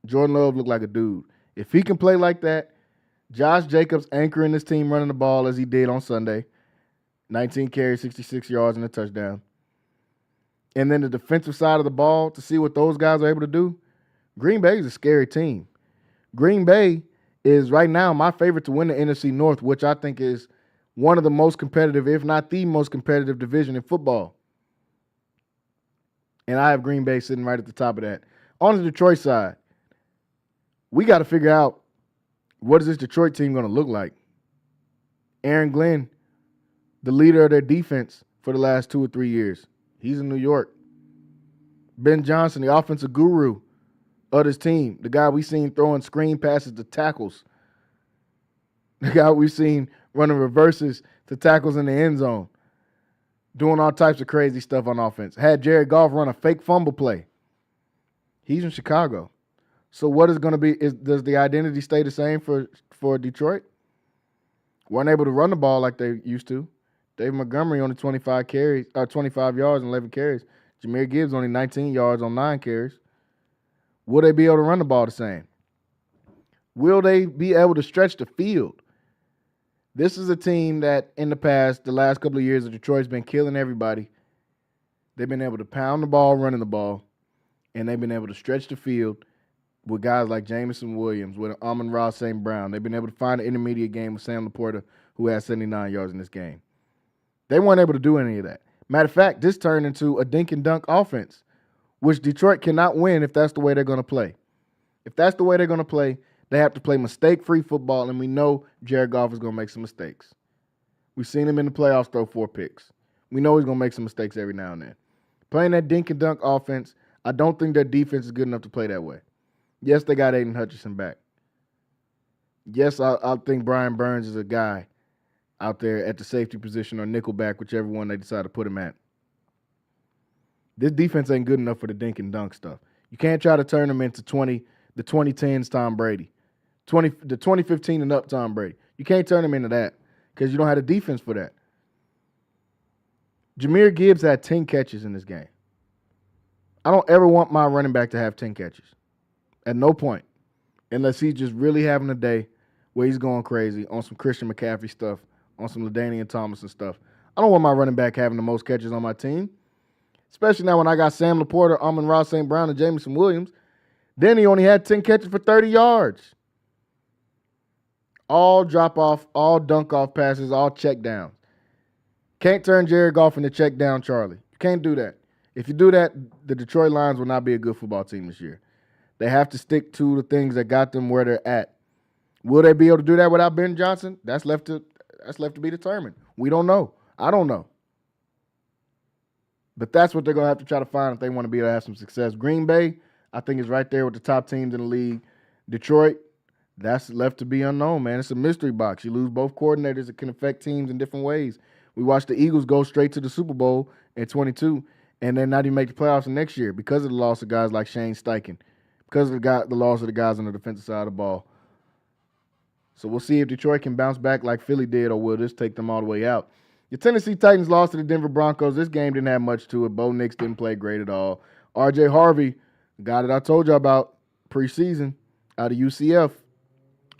Speaker 6: Jordan Love looked like a dude. If he can play like that, Josh Jacobs anchoring this team running the ball as he did on Sunday, 19 carries, 66 yards, and a touchdown. And then the defensive side of the ball, to see what those guys are able to do, Green Bay is a scary team. Green Bay is right now my favorite to win the NFC North, which I think is one of the most competitive, if not the most competitive division in football. And I have Green Bay sitting right at the top of that. On the Detroit side, we got to figure out what is this Detroit team going to look like. Aaron Glenn, the leader of their defense for the last 2 or 3 years. He's in New York. Ben Johnson, the offensive guru of this team, the guy we've seen throwing screen passes to tackles, the guy we've seen running reverses to tackles in the end zone, doing all types of crazy stuff on offense. Had Jared Goff run a fake fumble play. He's in Chicago. So what is going to be, does the identity stay the same for Detroit? Weren't able to run the ball like they used to. David Montgomery only 25 yards and 11 carries. Jahmyr Gibbs only 19 yards on 9 carries. Will they be able to run the ball the same? Will they be able to stretch the field? This is a team that in the past, the last couple of years, Detroit's been killing everybody. They've been able to pound the ball, running the ball, and they've been able to stretch the field with guys like Jameson Williams, with Amon-Ra St. Brown. They've been able to find an intermediate game with Sam Laporta, who had 79 yards in this game. They weren't able to do any of that. Matter of fact, this turned into a dink and dunk offense, which Detroit cannot win if that's the way they're going to play. If that's the way they're going to play, they have to play mistake-free football, and we know Jared Goff is going to make some mistakes. We've seen him in the playoffs throw 4 picks. We know he's going to make some mistakes every now and then. Playing that dink and dunk offense, I don't think their defense is good enough to play that way. Yes, they got Aiden Hutchinson back. Yes, I think Brian Burns is a guy out there at the safety position or nickelback, whichever one they decide to put him at. This defense ain't good enough for the dink and dunk stuff. You can't try to turn them into the 2010s Tom Brady, the 2015 and up Tom Brady. You can't turn them into that because you don't have the defense for that. Jahmyr Gibbs had 10 catches in this game. I don't ever want my running back to have 10 catches. At no point. Unless he's just really having a day where he's going crazy on some Christian McCaffrey stuff, on some LaDainian Tomlinson stuff. I don't want my running back having the most catches on my team. Especially now when I got Sam Laporta, Amon-Ra St. Brown, and Jameson Williams. Then he only had 10 catches for 30 yards. All drop-off, all dunk-off passes, all check downs. Can't turn Jared Goff into check down Charlie. You can't do that. If you do that, the Detroit Lions will not be a good football team this year. They have to stick to the things that got them where they're at. Will they be able to do that without Ben Johnson? That's left to be determined. We don't know. I don't know. But that's what they're going to have to try to find if they want to be able to have some success. Green Bay, I think, is right there with the top teams in the league. Detroit, that's left to be unknown, man. It's a mystery box. You lose both coordinators. It can affect teams in different ways. We watched the Eagles go straight to the Super Bowl in 22 and then not even make the playoffs next year because of the loss of guys like Shane Steichen, because of the loss of the guys on the defensive side of the ball. So we'll see if Detroit can bounce back like Philly did, or will this take them all the way out. The Tennessee Titans lost to the Denver Broncos. This game didn't have much to it. Bo Nix didn't play great at all. R.J. Harvey, the guy that I told you about preseason out of UCF.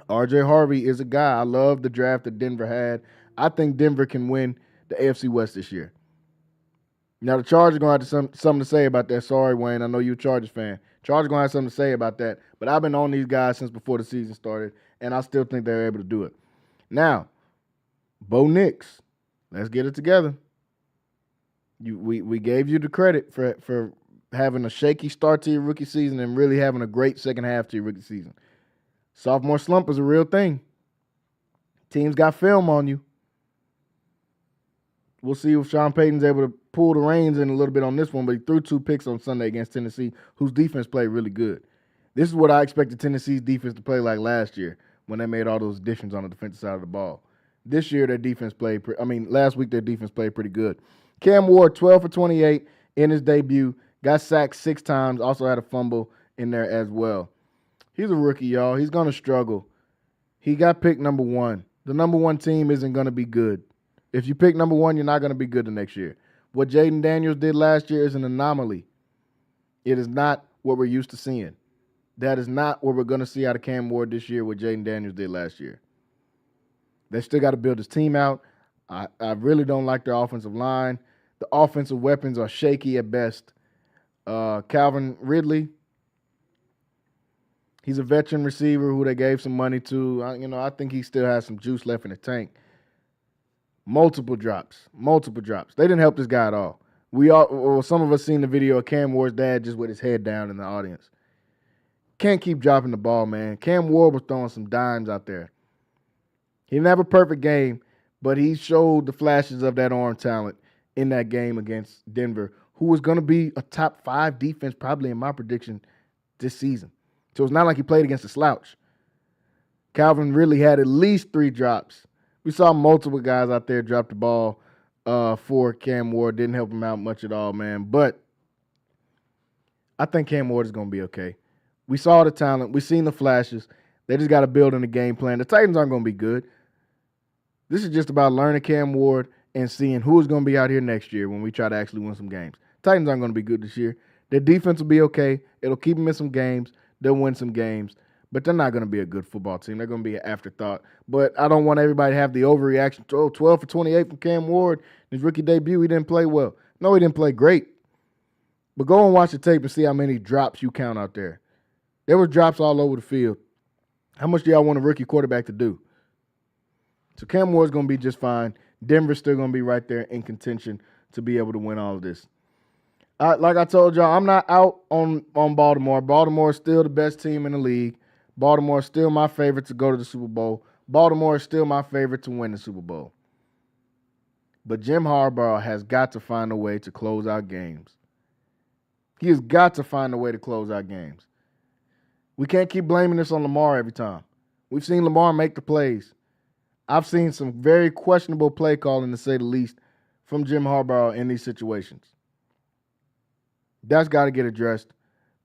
Speaker 6: R.J. Harvey is a guy. I love the draft that Denver had. I think Denver can win the AFC West this year. Now, the Chargers are going to have something to say about that. Sorry, Wayne. I know you're a Chargers fan. Chargers are going to have something to say about that. But I've been on these guys since before the season started, and I still think they're able to do it. Now, Bo Nix, let's get it together. We gave you the credit for having a shaky start to your rookie season and really having a great second half to your rookie season. Sophomore slump is a real thing. Teams got film on you. We'll see if Sean Payton's able to pull the reins in a little bit on this one, but he threw 2 picks on Sunday against Tennessee, whose defense played really good. This is what I expected Tennessee's defense to play like last year when they made all those additions on the defensive side of the ball. This year, their defense played last week their defense played pretty good. Cam Ward, 12 for 28 in his debut, got sacked 6 times, also had a fumble in there as well. He's a rookie, y'all. He's going to struggle. He got picked number 1. The number 1 team isn't going to be good. If you pick number 1, you're not going to be good the next year. What Jaden Daniels did last year is an anomaly. It is not what we're used to seeing. That is not what we're going to see out of Cam Ward this year, what Jaden Daniels did last year. They still got to build his team out. I really don't like their offensive line. The offensive weapons are shaky at best. Calvin Ridley, he's a veteran receiver who they gave some money to. I think he still has some juice left in the tank. Multiple drops. They didn't help this guy at all. Some of us seen the video of Cam Ward's dad just with his head down in the audience. Can't keep dropping the ball, man. Cam Ward was throwing some dimes out there. He didn't have a perfect game, but he showed the flashes of that arm talent in that game against Denver, who was going to be a top 5 defense probably in my prediction this season. So it's not like he played against a slouch. Calvin really had at least 3 drops. We saw multiple guys out there drop the ball for Cam Ward. Didn't help him out much at all, man. But I think Cam Ward is going to be okay. We saw the talent. We seen the flashes. They just got to build in the game plan. The Titans aren't going to be good. This is just about learning Cam Ward and seeing who is going to be out here next year when we try to actually win some games. Titans aren't going to be good this year. Their defense will be okay. It'll keep them in some games. They'll win some games. But they're not going to be a good football team. They're going to be an afterthought. But I don't want everybody to have the overreaction. 12 for 28 from Cam Ward. His rookie debut, he didn't play well. No, he didn't play great. But go and watch the tape and see how many drops you count out there. There were drops all over the field. How much do y'all want a rookie quarterback to do? So Cam Ward's going to be just fine. Denver's still going to be right there in contention to be able to win all of this. Like I told y'all, I'm not out on Baltimore. Baltimore is still the best team in the league. Baltimore is still my favorite to go to the Super Bowl. Baltimore is still my favorite to win the Super Bowl. But Jim Harbaugh has got to find a way to close out games. He has got to find a way to close out games. We can't keep blaming this on Lamar every time. We've seen Lamar make the plays. I've seen some very questionable play calling, to say the least, from Jim Harbaugh in these situations. That's got to get addressed.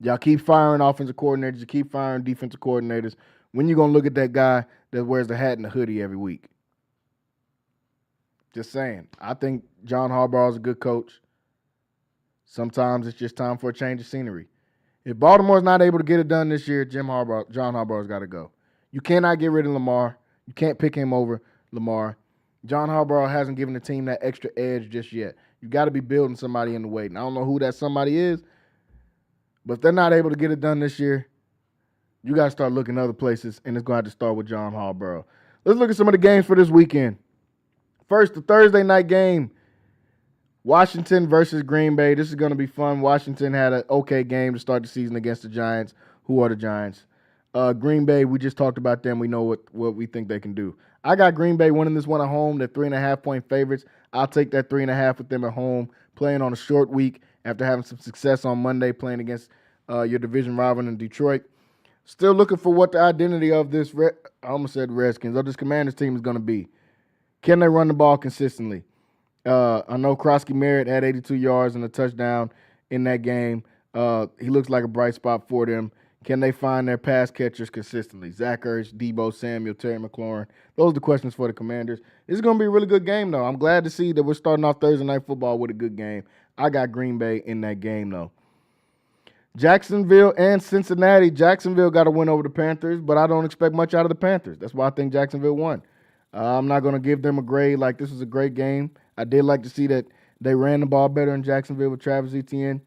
Speaker 6: Y'all keep firing offensive coordinators. You keep firing defensive coordinators. When you going to look at that guy that wears the hat and the hoodie every week? Just saying. I think John Harbaugh is a good coach. Sometimes it's just time for a change of scenery. If Baltimore's not able to get it done this year, John Harbaugh's got to go. You cannot get rid of Lamar. You can't pick him over Lamar. John Harbaugh hasn't given the team that extra edge just yet. You got to be building somebody in the waiting. I don't know who that somebody is, but if they're not able to get it done this year, you got to start looking other places, and it's going to have to start with John Harbaugh. Let's look at some of the games for this weekend. First, the Thursday night game, Washington versus Green Bay. This is going to be fun. Washington had an okay game to start the season against the Giants. Who are the Giants? Green Bay, we just talked about them. We know what we think they can do. I got Green Bay winning this one at home. They're 3.5-point favorites. I'll take that 3.5 with them at home, playing on a short week after having some success on Monday, playing against your division rival in Detroit. Still looking for what the identity of this, I almost said Redskins, of this Commanders team is going to be. Can they run the ball consistently? I know Krosky Merritt had 82 yards and a touchdown in that game. He looks like a bright spot for them. Can they find their pass catchers consistently? Zach Ertz, Debo Samuel, Terry McLaurin. Those are the questions for the Commanders. This is going to be a really good game, though. I'm glad to see that we're starting off Thursday Night Football with a good game. I got Green Bay in that game, though. Jacksonville and Cincinnati. Jacksonville got to win over the Panthers, but I don't expect much out of the Panthers. That's why I think Jacksonville won. I'm not going to give them a grade like this was a great game. I did like to see that they ran the ball better in Jacksonville with Travis Etienne.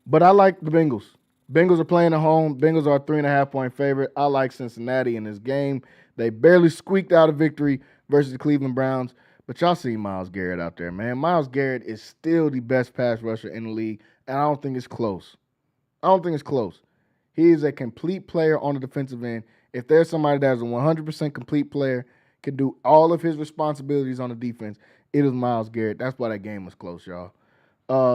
Speaker 6: But I like the Bengals. Bengals are playing at home. Bengals are a 3.5-point favorite. I like Cincinnati in this game. They barely squeaked out a victory versus the Cleveland Browns. But y'all see Myles Garrett out there, man. Myles Garrett is still the best pass rusher in the league, and I don't think it's close. He is a complete player on the defensive end. If there's somebody that is a 100% complete player, can do all of his responsibilities on the defense, it is Myles Garrett. That's why that game was close, y'all.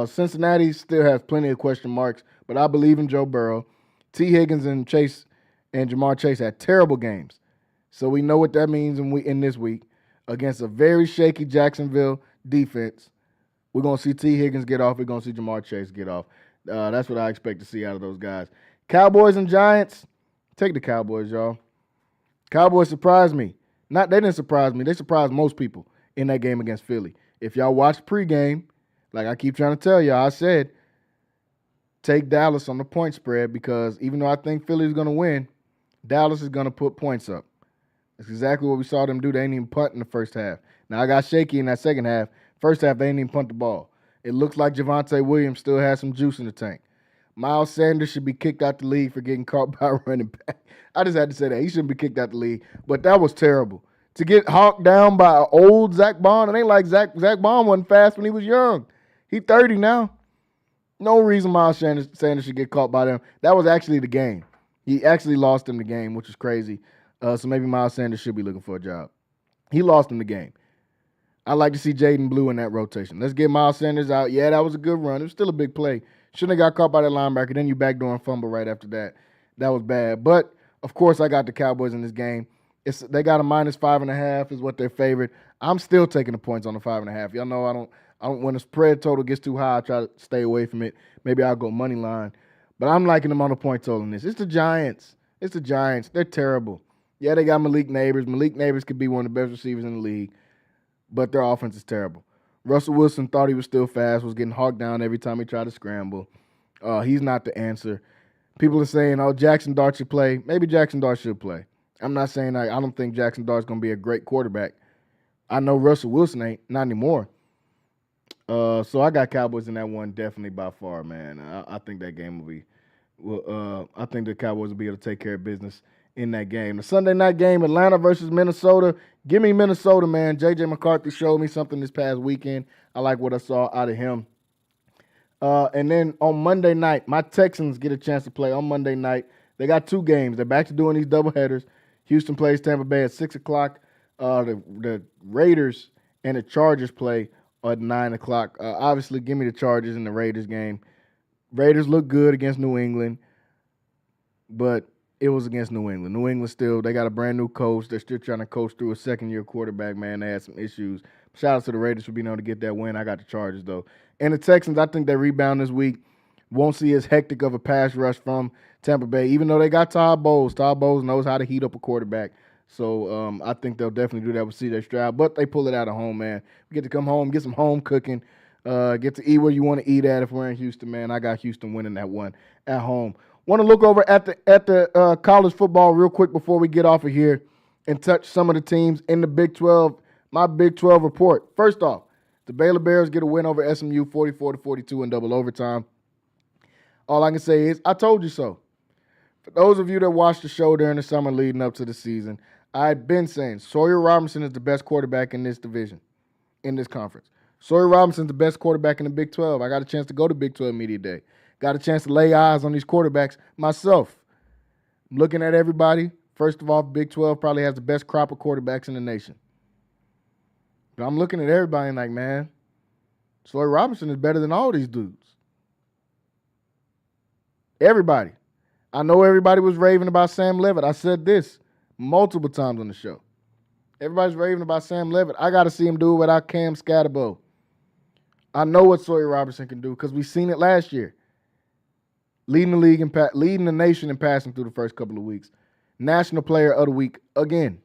Speaker 6: Cincinnati still has plenty of question marks, but I believe in Joe Burrow. T. Higgins and Jamar Chase had terrible games. So we know what that means in this week. Against a very shaky Jacksonville defense, we're going to see T. Higgins get off. We're going to see Jamar Chase get off. That's what I expect to see out of those guys. Cowboys and Giants, take the Cowboys, y'all. Cowboys surprised me. They didn't surprise me. They surprised most people in that game against Philly. If y'all watched pregame, like I keep trying to tell y'all, I said take Dallas on the point spread because even though I think Philly's going to win, Dallas is going to put points up. That's exactly what we saw them do. They ain't even punt in the first half. Now, I got shaky in that second half. First half, they ain't even punt the ball. It looks like Javonte Williams still has some juice in the tank. Miles Sanders should be kicked out the league for getting caught by a running back. I just had to say that. He shouldn't be kicked out the league. But that was terrible. To get hawked down by an old Zach Bond, it ain't like Zach Bond wasn't fast when he was young. He 30 now. No reason Miles Sanders should get caught by them. That was actually the game. He actually lost him the game, which is crazy. So maybe Miles Sanders should be looking for a job. He lost him the game. I like to see Jaden Blue in that rotation. Let's get Miles Sanders out. Yeah, that was a good run. It was still a big play. Shouldn't have got caught by that linebacker. Then you backdoor and fumble right after that. That was bad. But, of course, I got the Cowboys in this game. They got a -5.5 is what they're favored. I'm still taking the points on the 5.5. Y'all know I don't when the spread total gets too high, I try to stay away from it. Maybe I'll go money line. But I'm liking them on the point total in this. It's the Giants. They're terrible. Yeah, they got Malik Neighbors. Malik Neighbors could be one of the best receivers in the league, but their offense is terrible. Russell Wilson thought he was still fast, was getting hawked down every time he tried to scramble. He's not the answer. People are saying, Jackson Dart should play. Maybe Jackson Dart should play. I'm not saying I don't think Jackson Dart's going to be a great quarterback. I know Russell Wilson ain't, not anymore. So I got Cowboys in that one definitely by far, man. I think that game will be I think the Cowboys will be able to take care of business in that game. The Sunday night game, Atlanta versus Minnesota. Give me Minnesota, man. J.J. McCarthy showed me something this past weekend. I like what I saw out of him. And then on Monday night, my Texans get a chance to play on Monday night. They got two games. They're back to doing these doubleheaders. Houston plays Tampa Bay at 6 o'clock. The Raiders and the Chargers play at 9 o'clock. Obviously, give me the Chargers in the Raiders game. Raiders look good against New England, but it was against New England. New England still, they got a brand new coach. They're still trying to coach through a second-year quarterback, man. They had some issues. Shout out to the Raiders for being able to get that win. I got the Chargers, though. And the Texans, I think they rebound this week. Won't see as hectic of a pass rush from Tampa Bay, even though they got Todd Bowles. Todd Bowles knows how to heat up a quarterback. So I think they'll definitely do that with C.J. Stroud. But they pull it out of home, man. We get to come home, get some home cooking, get to eat where you want to eat at if we're in Houston, man. I got Houston winning that one at home. Want to look over at the college football real quick before we get off of here and touch some of the teams in the Big 12, my Big 12 report. First off, the Baylor Bears get a win over SMU 44-42 in double overtime. All I can say is, I told you so. For those of you that watched the show during the summer leading up to the season, I had been saying Sawyer Robinson is the best quarterback in this division, in this conference. Sawyer Robinson's the best quarterback in the Big 12. I got a chance to go to Big 12 Media Day. Got a chance to lay eyes on these quarterbacks myself. I'm looking at everybody. First of all, Big 12 probably has the best crop of quarterbacks in the nation. But I'm looking at everybody and like, man, Sawyer Robinson is better than all these dudes. Everybody. I know everybody was raving about Sam Levitt. I said this multiple times on the show. Everybody's raving about Sam Levitt. I got to see him do it without Cam Scatterbo. I know what Sawyer Robertson can do because we've seen it last year. Leading the league and leading the nation in passing through the first couple of weeks. National Player of the Week again.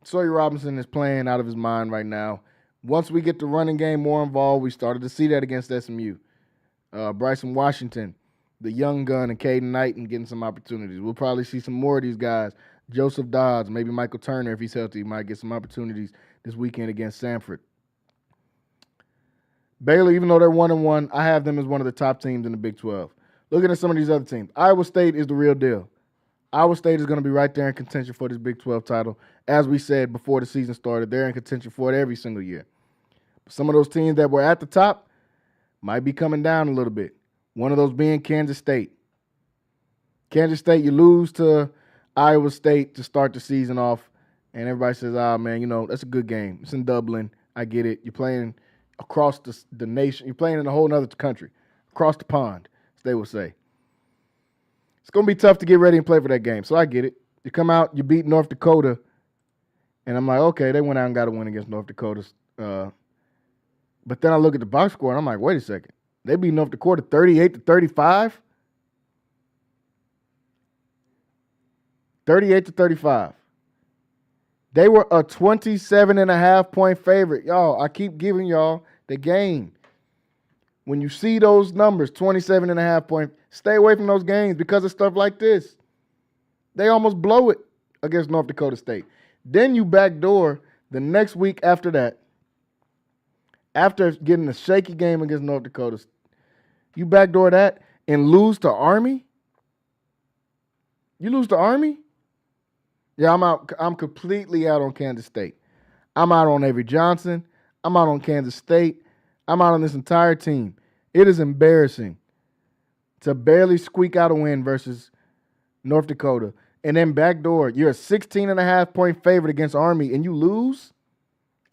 Speaker 6: Sawyer Robinson is playing out of his mind right now. Once we get the running game more involved, we started to see that against SMU. Bryson Washington, the young gun, and Caden Knighton getting some opportunities. We'll probably see some more of these guys. Joseph Dodds, maybe Michael Turner, if he's healthy, might get some opportunities this weekend against Samford. Baylor, even though they're 1-1, I have them as one of the top teams in the Big 12. Looking at some of these other teams, Iowa State is the real deal. Iowa State is going to be right there in contention for this Big 12 title. As we said before the season started, they're in contention for it every single year. Some of those teams that were at the top might be coming down a little bit. One of those being Kansas State. Kansas State, you lose to Iowa State to start the season off, and everybody says, man, that's a good game. It's in Dublin. I get it. You're playing across the nation. You're playing in a whole other country, across the pond, as they would say. It's going to be tough to get ready and play for that game, so I get it. You come out, you beat North Dakota, and I'm like, okay, they went out and got a win against North Dakota. But then I look at the box score, and I'm like, wait a second. They beat North Dakota 38-35? 38-35. They were a 27.5-point favorite. Y'all, I keep giving y'all the game. When you see those numbers, 27.5 point, stay away from those games because of stuff like this. They almost blow it against North Dakota State. Then you backdoor the next week after that. After getting a shaky game against North Dakota, you backdoor that and lose to Army? You lose to Army? Yeah, I'm out. I'm completely out on Kansas State. I'm out on Avery Johnson. I'm out on Kansas State. I'm out on this entire team. It is embarrassing to barely squeak out a win versus North Dakota. And then backdoor, you're a 16.5-point favorite against Army and you lose?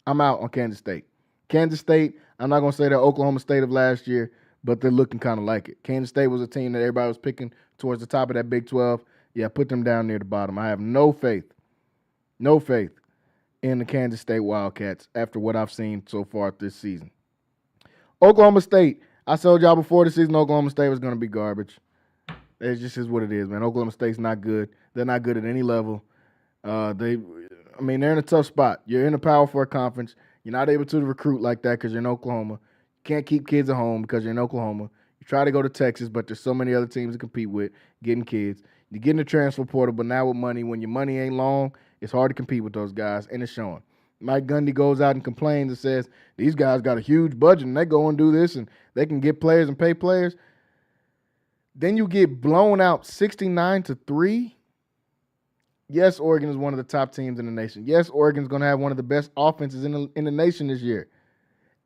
Speaker 6: I'm out on Kansas State. Kansas State, I'm not going to say they're Oklahoma State of last year, but they're looking kind of like it. Kansas State was a team that everybody was picking towards the top of that Big 12. Yeah, put them down near the bottom. I have no faith in the Kansas State Wildcats after what I've seen so far this season. Oklahoma State, I told y'all before the season Oklahoma State was going to be garbage. It just is what it is, man. Oklahoma State's not good. They're not good at any level. They're in a tough spot. You're in a Power 4 conference. You're not able to recruit like that because you're in Oklahoma. You can't keep kids at home because you're in Oklahoma. You try to go to Texas, but there's so many other teams to compete with, getting kids. You get in the transfer portal, but now with money, when your money ain't long, it's hard to compete with those guys, and it's showing. Mike Gundy goes out and complains and says, these guys got a huge budget, and they go and do this, and they can get players and pay players. Then you get blown out 69-3. Yes, Oregon is one of the top teams in the nation. Yes, Oregon's going to have one of the best offenses in the nation this year.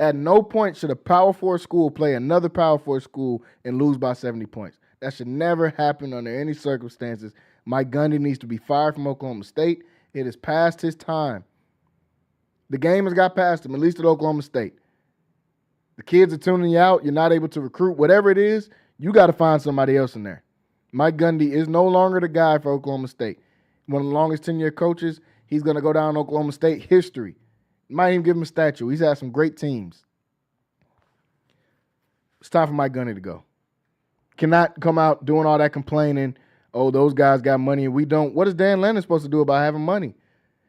Speaker 6: At no point should a Power 4 school play another Power 4 school and lose by 70 points. That should never happen under any circumstances. Mike Gundy needs to be fired from Oklahoma State. It is past his time. The game has got past him, at least at Oklahoma State. The kids are tuning you out. You're not able to recruit. Whatever it is, you got to find somebody else in there. Mike Gundy is no longer the guy for Oklahoma State. One of the longest tenure coaches. He's going to go down in Oklahoma State history. Might even give him a statue. He's had some great teams. It's time for Mike Gundy to go. Cannot come out doing all that complaining. Oh, those guys got money and we don't. What is Dan Lannon supposed to do about having money?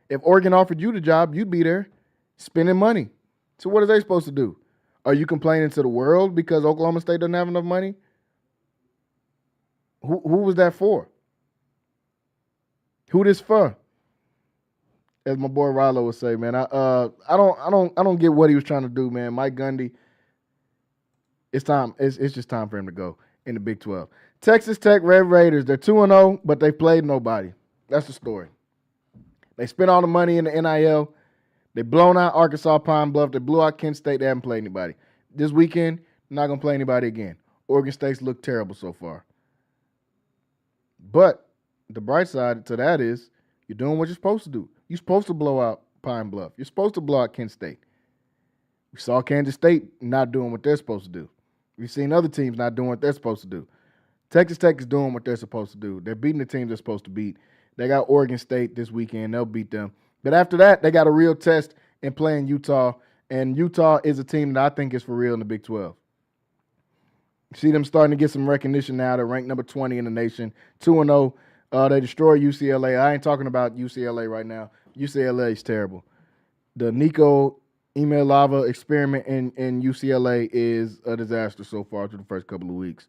Speaker 6: If Oregon offered you the job, you'd be there spending money. So what are they supposed to do? Are you complaining to the world because Oklahoma State doesn't have enough money? Who was that for? Who this for? As my boy Rilo would say, man. I don't get what he was trying to do, man. Mike Gundy. It's time. It's just time for him to go in the Big 12. Texas Tech Red Raiders. They're 2-0, but they played nobody. That's the story. They spent all the money in the NIL. They blown out Arkansas Pine Bluff. They blew out Kent State. They haven't played anybody. This weekend, not going to play anybody again. Oregon State's looked terrible so far. But the bright side to that is you're doing what you're supposed to do. You're supposed to blow out Pine Bluff. You're supposed to blow out Kent State. We saw Kansas State not doing what they're supposed to do. We've seen other teams not doing what they're supposed to do. Texas Tech is doing what they're supposed to do. They're beating the teams they're supposed to beat. They got Oregon State this weekend. They'll beat them. But after that, they got a real test in playing Utah. And Utah is a team that I think is for real in the Big 12. See them starting to get some recognition now. They're ranked number 20 in the nation, 2-0. They destroyed UCLA. I ain't talking about UCLA right now. UCLA is terrible. The Nico Imelava experiment in UCLA is a disaster so far through the first couple of weeks.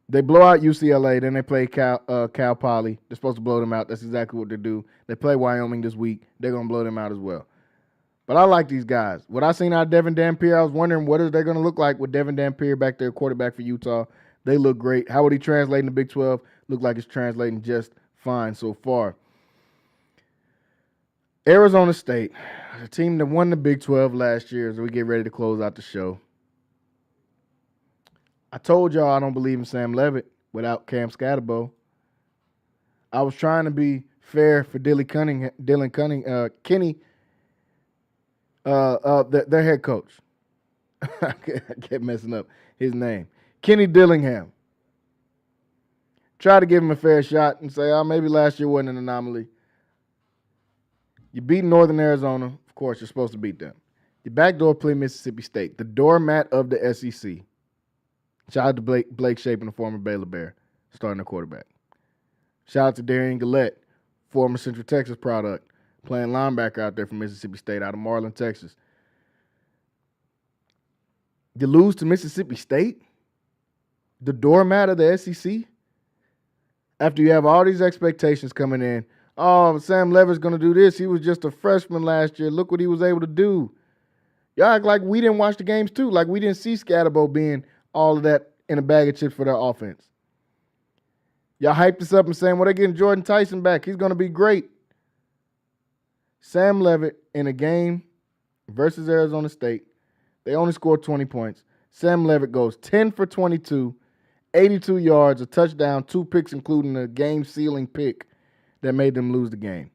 Speaker 6: They blow out UCLA, then they play Cal Poly. They're supposed to blow them out. That's exactly what they do. They play Wyoming this week. They're going to blow them out as well. But I like these guys. What I seen out of Devin Dampier, I was wondering what is they going to look like with Devin Dampier back there, quarterback for Utah. They look great. How would he translate in the Big 12? Look like it's translating just fine so far. Arizona State, a team that won the Big 12 last year as we get ready to close out the show. I told y'all I don't believe in Sam Leavitt without Cam Scatterbo. I was trying to be fair for Kenny, their head coach. I kept messing up his name. Kenny Dillingham. Try to give him a fair shot and say, oh, maybe last year wasn't an anomaly. You beat Northern Arizona. Of course, you're supposed to beat them. You backdoor play Mississippi State, the doormat of the SEC. Shout out to Blake Shapen, the former Baylor Bear, starting the quarterback. Shout out to Darian Gillette, former Central Texas product, playing linebacker out there from Mississippi State, out of Marlin, Texas. You lose to Mississippi State, the doormat of the SEC, after you have all these expectations coming in. Oh, Sam Leavitt's going to do this. He was just a freshman last year. Look what he was able to do. Y'all act like we didn't watch the games too, like we didn't see Scatterbo being all of that in a bag of chips for their offense. Y'all hyped this up and saying, well, they're getting Jordan Tyson back. He's going to be great. Sam Leavitt in a game versus Arizona State, they only scored 20 points. Sam Leavitt goes 10 for 22, 82 yards, a touchdown, 2 picks, including a game-sealing pick that made them lose the game.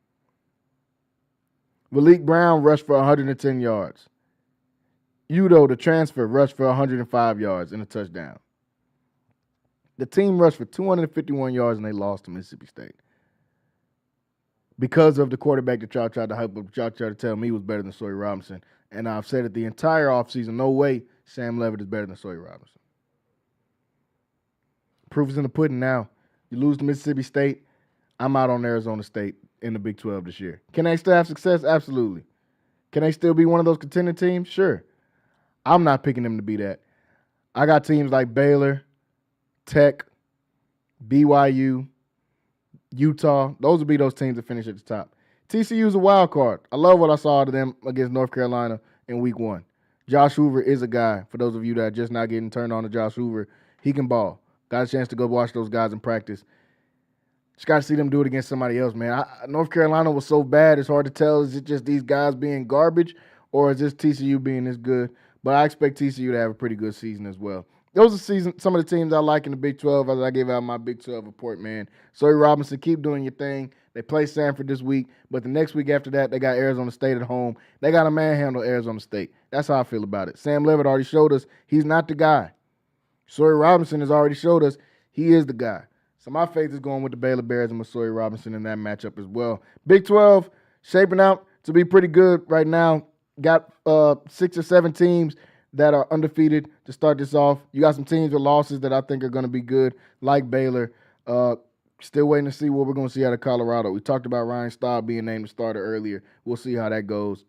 Speaker 6: Malik Brown rushed for 110 yards. Udo, the transfer, rushed for 105 yards and a touchdown. The team rushed for 251 yards and they lost to Mississippi State. Because of the quarterback that y'all tried to hype up, y'all tried to tell me was better than Sawyer Robinson. And I've said it the entire offseason, no way Sam Leavitt is better than Sawyer Robinson. Proof is in the pudding now. You lose to Mississippi State, I'm out on Arizona State in the Big 12 this year. Can they still have success? Absolutely. Can they still be one of those contending teams? Sure. I'm not picking them to be that. I got teams like Baylor, Tech, BYU, Utah. Those would be those teams that finish at the top. TCU's a wild card. I love what I saw out of them against North Carolina in week 1. Josh Hoover is a guy. For those of you that are just not getting turned on to Josh Hoover, he can ball. Got a chance to go watch those guys in practice. Just got to see them do it against somebody else, man. North Carolina was so bad, it's hard to tell. Is it just these guys being garbage, or is this TCU being this good? But I expect TCU to have a pretty good season as well. Those are some of the teams I like in the Big 12 as I gave out my Big 12 report, man. Sawyer Robinson, keep doing your thing. They play Samford this week, but the next week after that, they got Arizona State at home. They got to manhandle Arizona State. That's how I feel about it. Sam Leavitt already showed us he's not the guy. Sawyer Robinson has already showed us he is the guy. So my faith is going with the Baylor Bears and with Sawyer Robinson in that matchup as well. Big 12 shaping out to be pretty good right now. Got 6 or 7 teams that are undefeated to start this off. You got some teams with losses that I think are going to be good, like Baylor. Still waiting to see what we're going to see out of Colorado. We talked about Ryan Staub being named the starter earlier. We'll see how that goes.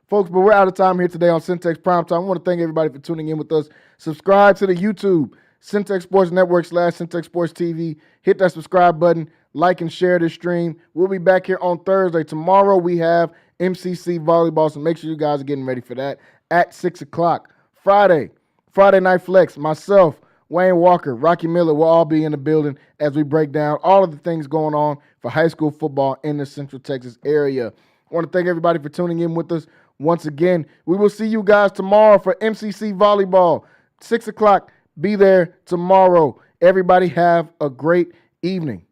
Speaker 6: Folks, but we're out of time here today on Centex Primetime. I want to thank everybody for tuning in with us. Subscribe to the YouTube, Centex Sports Network / Centex Sports TV. Hit that subscribe button. Like and share this stream. We'll be back here on Thursday. Tomorrow we have MCC Volleyball, so make sure you guys are getting ready for that at 6 o'clock. Friday Night Flex, myself, Wayne Walker, Rocky Miller will all be in the building as we break down all of the things going on for high school football in the Central Texas area. I want to thank everybody for tuning in with us once again. We will see you guys tomorrow for MCC Volleyball. 6 o'clock, be there tomorrow. Everybody have a great evening.